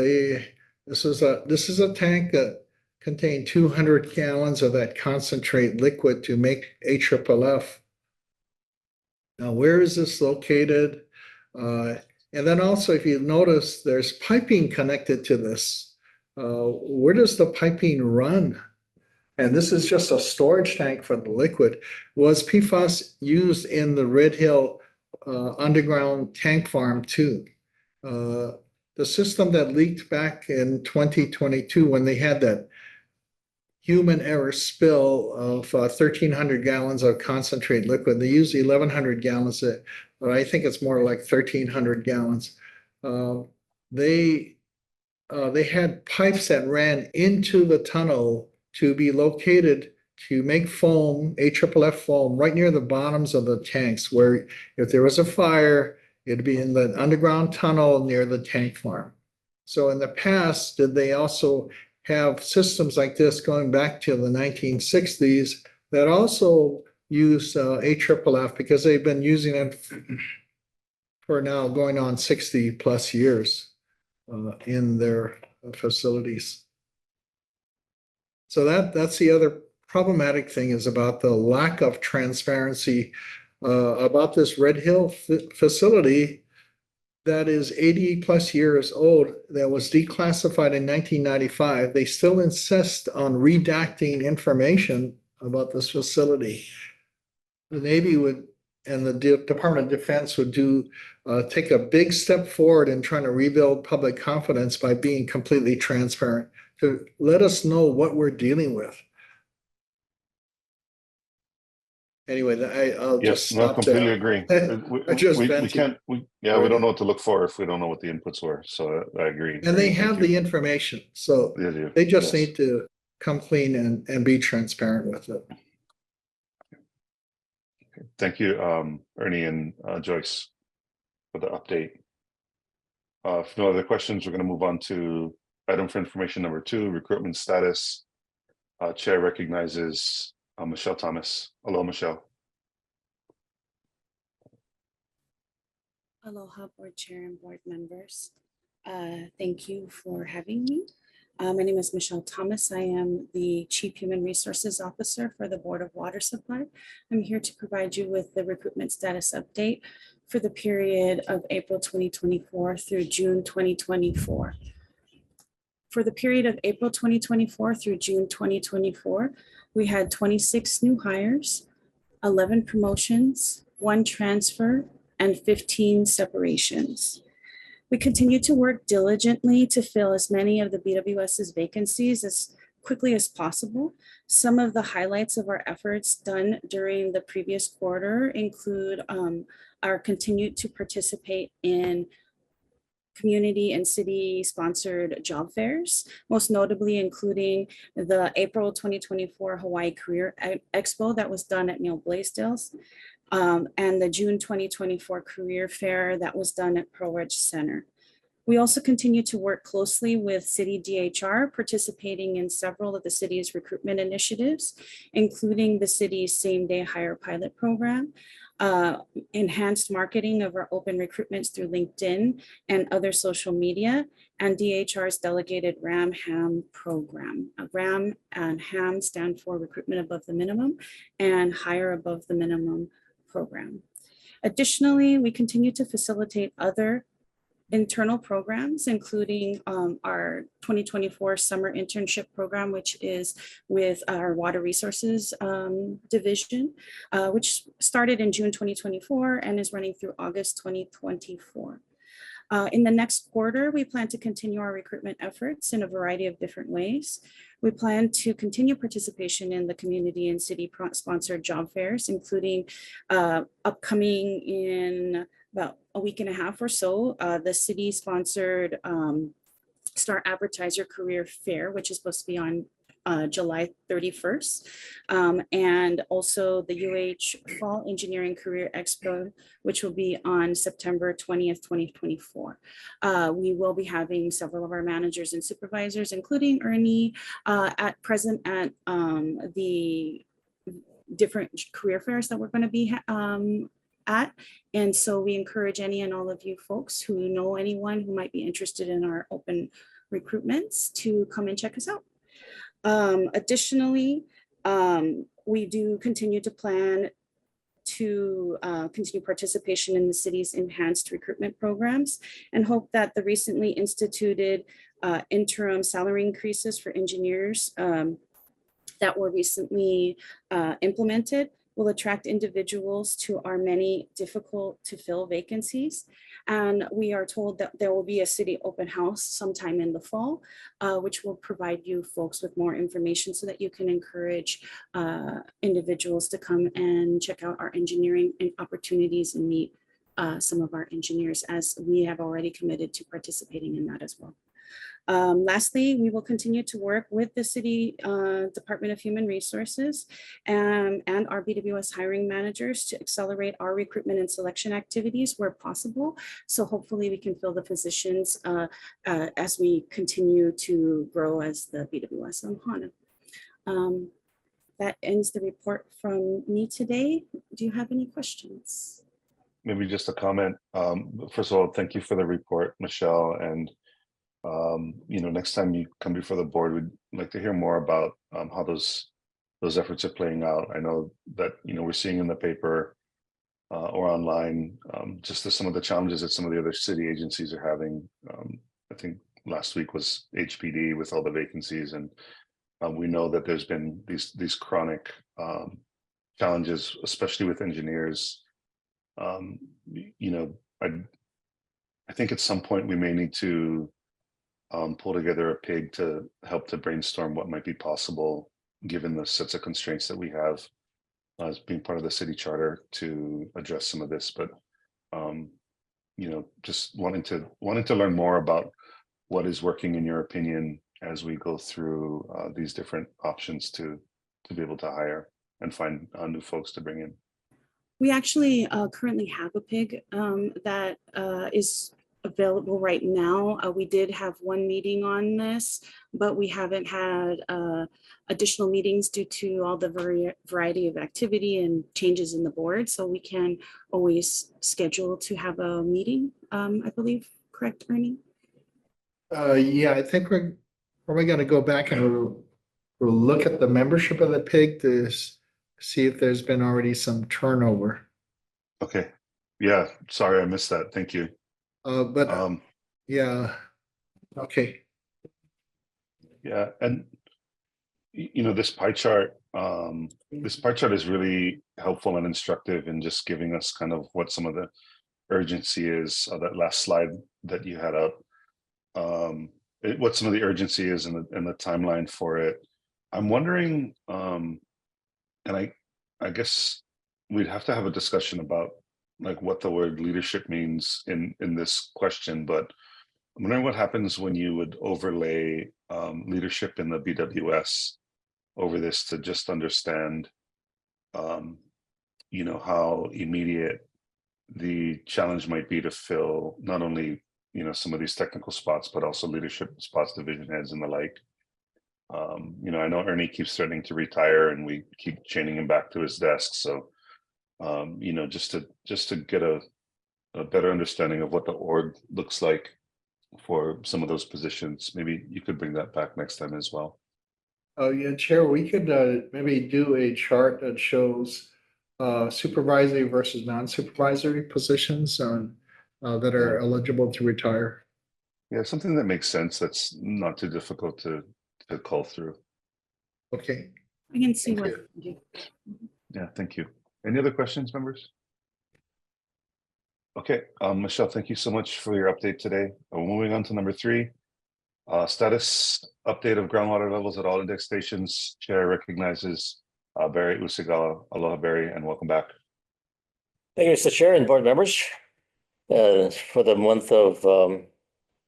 this is a tank that contained 200 gallons of that concentrate liquid to make AFFF. Now, where is this located? And then also, if you notice, there's piping connected to this. Where does the piping run? And this is just a storage tank for the liquid. Was PFAS used in the Red Hill underground tank farm too? The system that leaked back in 2022 when they had that human error spill of 1,300 gallons of concentrate liquid. They used 1,100 gallons, but I think it's more like 1,300 gallons. They had pipes that ran into the tunnel to be located to make foam, AFFF foam, right near the bottoms of the tanks, where if there was a fire, it'd be in the underground tunnel near the tank farm. So in the past, did they also have systems like this going back to the 1960s that also use AFFF because they've been using it for now going on 60 plus years in their facilities. So that's the other problematic thing, is about the lack of transparency about this Red Hill facility that is 80 plus years old, that was declassified in 1995. They still insist on redacting information about this facility. The Navy would, and the Department of Defense would take a big step forward in trying to rebuild public confidence by being completely transparent, to let us know what we're dealing with. Anyway, I'll just stop completely there. agree. We can't, we don't know what to look for if we don't know what the inputs were. So I agree. And they have the information, so they just need to come clean and be transparent with it. Thank you, Ernie and Joyce, for the update. If no other questions, we're going to move on to item for information number 2, recruitment status. Chair recognizes Michelle Thomas. Hello, Michelle. Aloha, board chair and board members. Thank you for having me. My name is Michelle Thomas. I am the Chief Human Resources Officer for the Board of Water Supply. I'm here to provide you with the recruitment status update for the period of April 2024 through June 2024. For the period of April 2024 through June 2024, we had 26 new hires, 11 promotions, 1 transfer, and 15 separations. We continue to work diligently to fill as many of the BWS's vacancies as quickly as possible. Some of the highlights of our efforts done during the previous quarter include our continued to participate in community and city-sponsored job fairs, most notably including the April 2024 Hawaii Career Expo that was done at Neil Blaisdell's, and the June 2024 Career Fair that was done at Pearl Ridge Center. We also continue to work closely with City DHR, participating in several of the city's recruitment initiatives, including the city's same-day hire pilot program, enhanced marketing of our open recruitments through LinkedIn and other social media, and DHR's delegated RAM-HAM program. RAM and HAM stand for Recruitment Above the Minimum and Hire Above the Minimum program. Additionally, we continue to facilitate other internal programs, including our 2024 summer internship program, which is with our water resources division, which started in June 2024 and is running through August 2024. In the next quarter, we plan to continue our recruitment efforts in a variety of different ways. We plan to continue participation in the community and city sponsored job fairs, including upcoming in about a week and a half or so, the city sponsored Star Advertiser Career Fair, which is supposed to be on July 31st. And also the UH Fall Engineering Career Expo, which will be on September 20th, 2024. We will be having several of our managers and supervisors, including Ernie, at present at the different career fairs that we're going to be at. And so we encourage any and all of you folks who know anyone who might be interested in our open recruitments to come and check us out. Additionally, we do continue to plan to continue participation in the city's enhanced recruitment programs and hope that the recently instituted interim salary increases for engineers that were recently implemented will attract individuals to our many difficult to fill vacancies. And we are told that there will be a city open house sometime in the fall, which will provide you folks with more information so that you can encourage individuals to come and check out our engineering and opportunities and meet some of our engineers, as we have already committed to participating in that as well. Lastly, we will continue to work with the City Department of Human Resources and our BWS hiring managers to accelerate our recruitment and selection activities where possible. So hopefully we can fill the positions as we continue to grow as the BWS Ohana. That ends the report from me today. Do you have any questions? Maybe just a comment. First of all, thank you for the report, Michelle. And next time you come before the board, we'd like to hear more about how those efforts are playing out. I know that we're seeing in the paper or online just some of the challenges that some of the other city agencies are having. I think last week was HPD with all the vacancies, and we know that there's been these chronic challenges, especially with engineers. I think at some point we may need to pull together a PIG to help to brainstorm what might be possible given the sets of constraints that we have as being part of the city charter to address some of this. But just wanting to learn more about what is working in your opinion as we go through these different options to be able to hire and find new folks to bring in. We actually currently have a PIG that is available right now. We did have one meeting on this, but we haven't had additional meetings due to all the variety of activity and changes in the board. So we can always schedule to have a meeting, I believe, correct, Ernie? Yeah, I think we're probably going to go back and we'll look at the membership of the PIG to see if there's been already some turnover. Okay. Yeah, sorry, I missed that. Thank you. Yeah, okay. Yeah, and this pie chart is really helpful and instructive in just giving us kind of what some of the urgency is. That last slide that you had up, what some of the urgency is and the timeline for it. I'm wondering, and I guess we'd have to have a discussion about like what the word leadership means in this question, but I'm wondering what happens when you would overlay leadership in the BWS over this to just understand, how immediate the challenge might be to fill not only, some of these technical spots, but also leadership spots, division heads and the like. I know Ernie keeps threatening to retire and we keep chaining him back to his desk. So, just to get a better understanding of what the org looks like for some of those positions, maybe you could bring that back next time as well. Oh, yeah, Chair, we could maybe do a chart that shows supervisory versus non-supervisory positions on that are eligible to retire. Yeah, something that makes sense. That's not too difficult to cull through. Okay. I can see Thank what. Yeah, thank you. Any other questions, members? Okay, Michelle, thank you so much for your update today. Moving on to number 3, status update of groundwater levels at all index stations. Chair recognizes Barry Usigala. Aloha, Barry, and welcome back. Thank you, Mr. Chair and board members. For the month of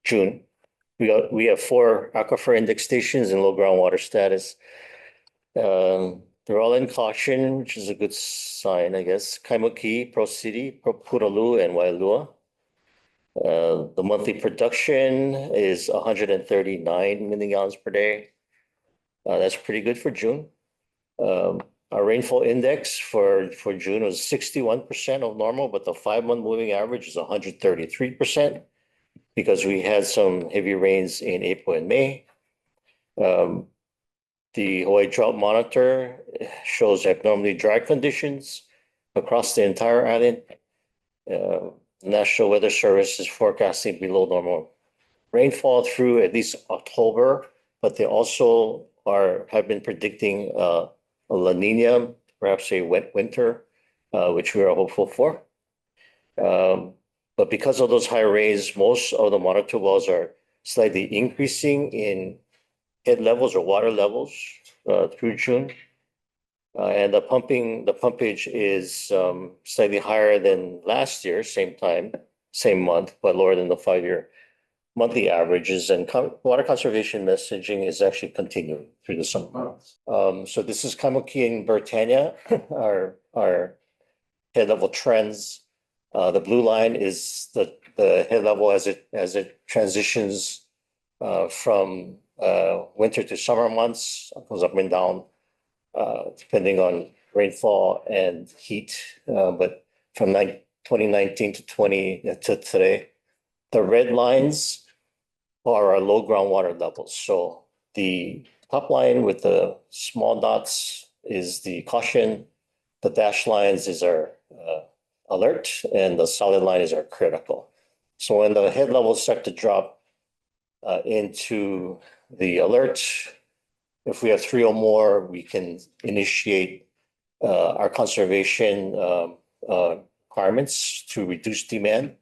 June, we have 4 aquifer index stations in low groundwater status. They're all in caution, which is a good sign, I guess. Kaimuki, Pro City, Pro Puralu, and Wailua. The monthly production is 139 million gallons per day. That's pretty good for June. Our rainfall index for June was 61% of normal, but the 5-month moving average is 133% because we had some heavy rains in April and May. The Hawaii Drought Monitor shows abnormally dry conditions across the entire island. National Weather Service is forecasting below normal rainfall through at least October, but they also have been predicting a La Nina, perhaps a wet winter, which we are hopeful for. But because of those high rains, most of the monitor wells are slightly increasing in head levels or water levels through June. And the pumpage is slightly higher than last year, same time, same month, but lower than the 5-year monthly averages. And water conservation messaging is actually continuing through the summer months. So this is Kaimuki and Britannia, our head level trends. The blue line is the head level as it transitions from winter to summer months, goes up and down, depending on rainfall and heat. But from 2019 to today, the red lines are our low groundwater levels. So the top line with the small dots is the caution. The dashed lines is our alert, and the solid line is our critical. So when the head levels start to drop into the alert, if we have 3 or more, we can initiate our conservation requirements to reduce demand.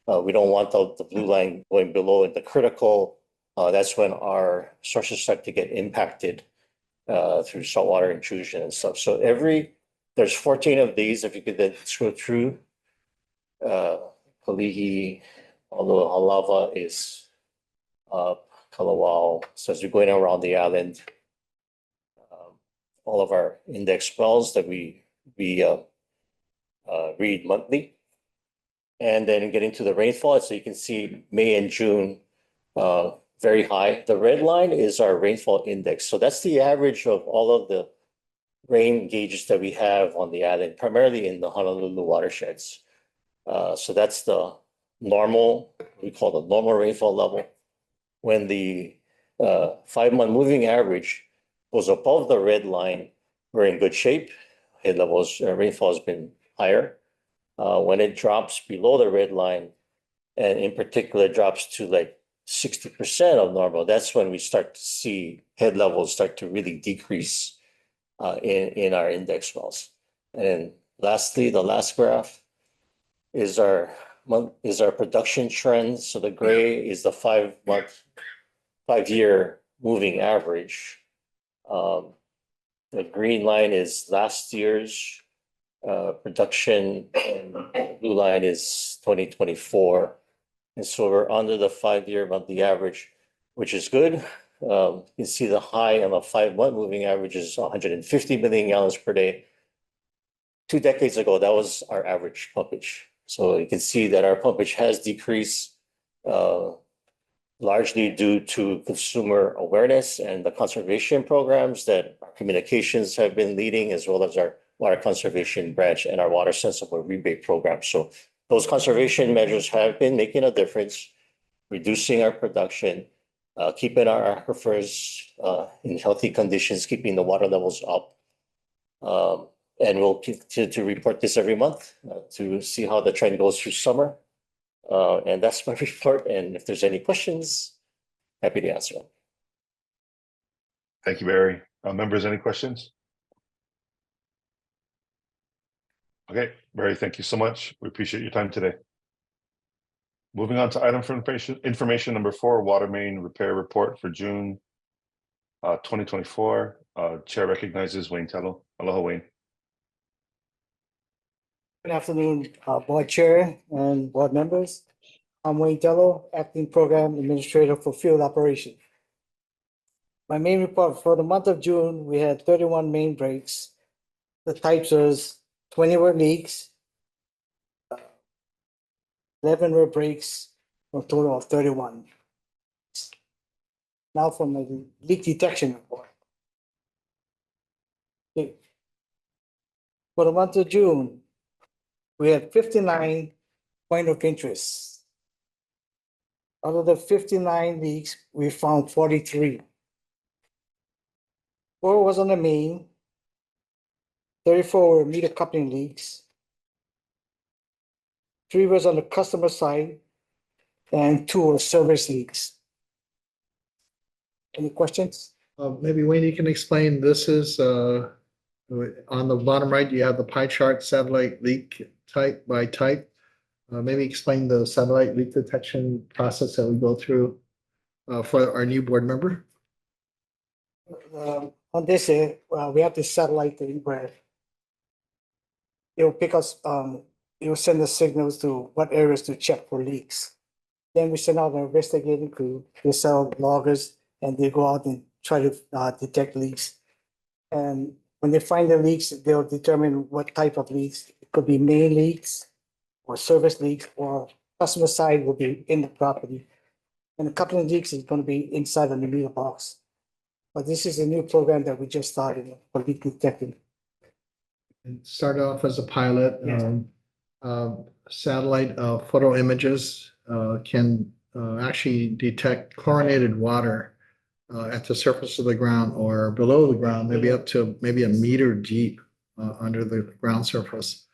We don't want the blue line going below in the critical. That's when our sources start to get impacted through saltwater intrusion and stuff. So there's 14 of these. If you could then scroll through, Kalihi, although Halava is up, Kalawao. So as we're going around the island, all of our index wells that we read monthly. And then getting to the rainfall, so you can see May and June, very high. The red line is our rainfall index. So that's the average of all of the rain gauges that we have on the island, primarily in the Honolulu watersheds. So that's the normal, we call the normal rainfall level. When the 5-month moving average goes above the red line, we're in good shape. Head levels, rainfall has been higher. When it drops below the red line, and in particular drops to like 60% of normal, that's when we start to see head levels start to really decrease in our index wells. And lastly, the last graph is our production trend. So the gray is the 5-year moving average. The green line is last year's production, and the blue line is 2024. And so we're under the 5-year monthly average, which is good. You can see the high on a 5-month moving average is 150 million gallons per day. 2 decades ago, that was our average pumpage. So you can see that our pumpage has decreased largely due to consumer awareness and the conservation programs that our communications have been leading, as well as our water conservation branch and our water sensible rebate program. So those conservation measures have been making a difference, reducing our production, keeping our aquifers in healthy conditions, keeping the water levels up. And we'll continue to report this every month to see how the trend goes through summer. And that's my report. And if there's any questions, happy to answer them. Thank you, Barry. Members, any questions? Okay, Barry, thank you so much. We appreciate your time today. Moving on to item for information number 4, water main repair report for June 2024. Chair recognizes Wayne Tello. Aloha, Wayne. Good afternoon, Board Chair and Board members. I'm Wayne Tello, Acting Program Administrator for Field Operation. My main report for the month of June, we had 31 main breaks. The types was 20 were leaks, 11 were breaks, for a total of 31. Now for my leak detection report. Okay. For the month of June, we had 59 point of interest. Out of the 59 leaks, we found 43. 4 was on the main, 34 were meter coupling leaks, 3 was on the customer side, and 2 were service leaks. Any questions? Maybe Wayne, you can explain, this is on the bottom right, you have the pie chart, satellite leak type by type. Maybe explain the satellite leak detection process that we go through for our new board member. On this, we have this satellite thing where it will pick us, it will send us signals to what areas to check for leaks. Then we send out an investigating crew, they send out loggers, and they go out and try to detect leaks. And when they find the leaks, they'll determine what type of leaks. It could be main leaks or service leaks, or customer side will be in the property. And a couple of leaks is going to be inside of the meter box. But this is a new program that we just started for leak detecting. It started off as a pilot. Yes. Satellite photo images can actually detect chlorinated water at the surface of the ground or below the ground, maybe up to maybe a meter deep under the ground surface.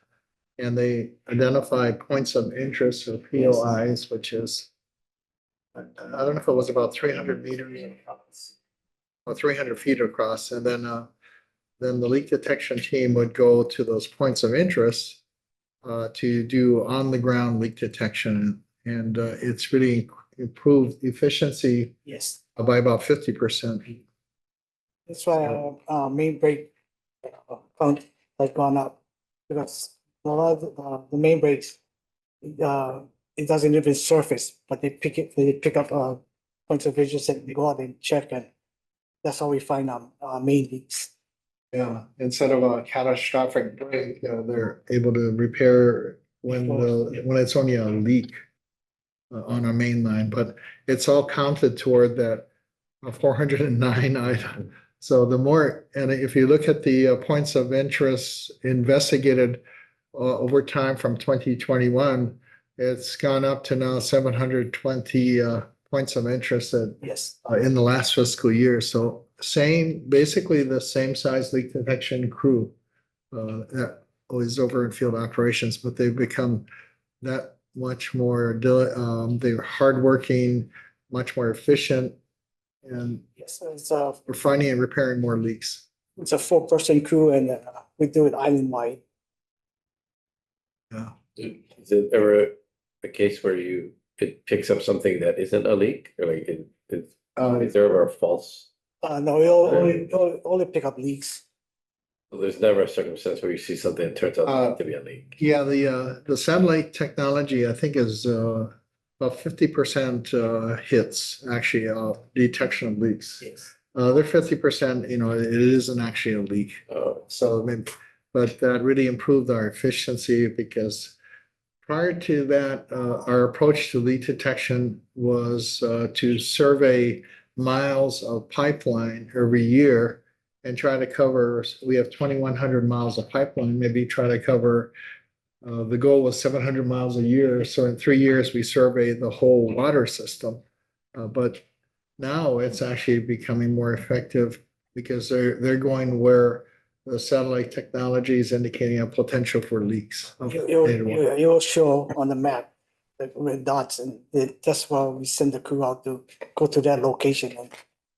And they identify points of interest or POIs, which is, I don't know if it was about 300 meters or 300 feet across. And then the leak detection team would go to those points of interest to do on the ground leak detection. And it's really improved efficiency Yes. by about 50%. That's why our main break count has gone up, because a lot of the main breaks, it doesn't even surface, but they pick up points of interest and they go out and check, and that's how we find our main leaks. Yeah, instead of a catastrophic break, they're able to repair when it's only a leak on our main line, but it's all counted toward that 409 item. So the more, and if you look at the points of interest investigated over time from 2021, it's gone up to now 720 points of interest Yes. in the last fiscal year. So basically the same size leak detection crew that was over in field operations, but they've become that much more, they're hardworking, much more efficient, and Yes, we're finding and repairing more leaks. it's a 4-person crew, and we do it island wide. Yeah. Is it ever a case where it picks up something that isn't a leak, or like is there ever a false? No, it'll only pick up leaks. So there's never a circumstance where you see something that turns out not to be a leak. Yeah, the satellite technology, I think, is about 50% hits, actually, detection of leaks. Yes. They're 50%, you know, it isn't actually a leak. So, I mean, but that really improved our efficiency because prior to that, our approach to leak detection was to survey miles of pipeline every year and try to cover, we have 2,100 miles of pipeline, maybe try to cover, the goal was 700 miles a year. So in 3 years, we surveyed the whole water system. But now it's actually becoming more effective because they're going where the satellite technology is indicating a potential for leaks. You'll show on the map, like with dots, and that's why we send the crew out to go to that location and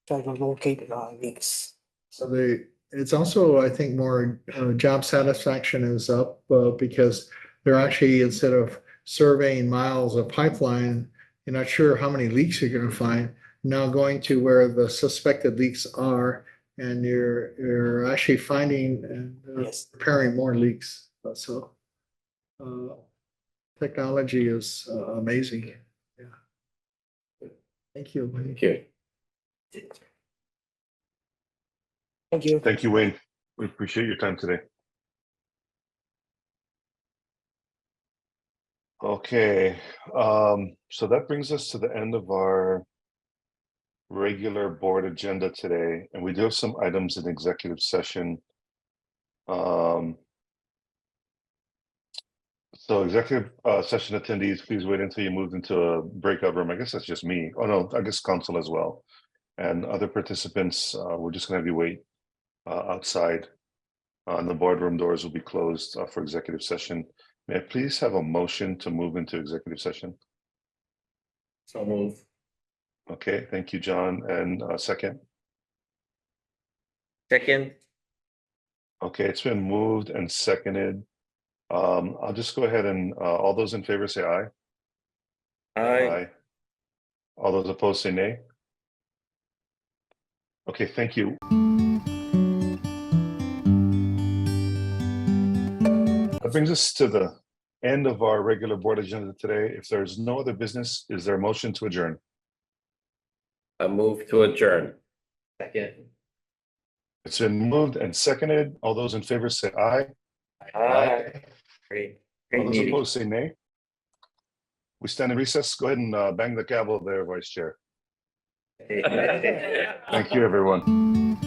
try to locate leaks. So it's also, I think, more job satisfaction is up because they're actually, instead of surveying miles of pipeline, you're not sure how many leaks you're going to find. Now going to where the suspected leaks are, and you're actually finding and repairing more leaks. So technology is amazing. Yeah. Thank you. Thank you. Thank you. Thank you, Wayne. We appreciate your time today. Okay, so that brings us to the end of our regular board agenda today, and we do have some items in executive session. So executive session attendees, please wait until you move into a breakout room. I guess that's just me. Oh no, I guess council as well. And other participants, we're just gonna have you wait outside. And the boardroom doors will be closed for executive session. May I please have a motion to move into executive session? So move. Okay, thank you, John. And second? Second. Okay, it's been moved and seconded. I'll just go ahead and all those in favor say aye. Aye. All those opposed say nay. Okay, thank you. That brings us to the end of our regular board agenda today. If there's no other business, is there a motion to adjourn? I move to adjourn. Second. It's been moved and seconded. All those in favor say aye. Aye. Great. All Great those meeting. opposed say nay. We stand in recess. Go ahead and bang the gavel there, Vice Chair. Thank you, everyone.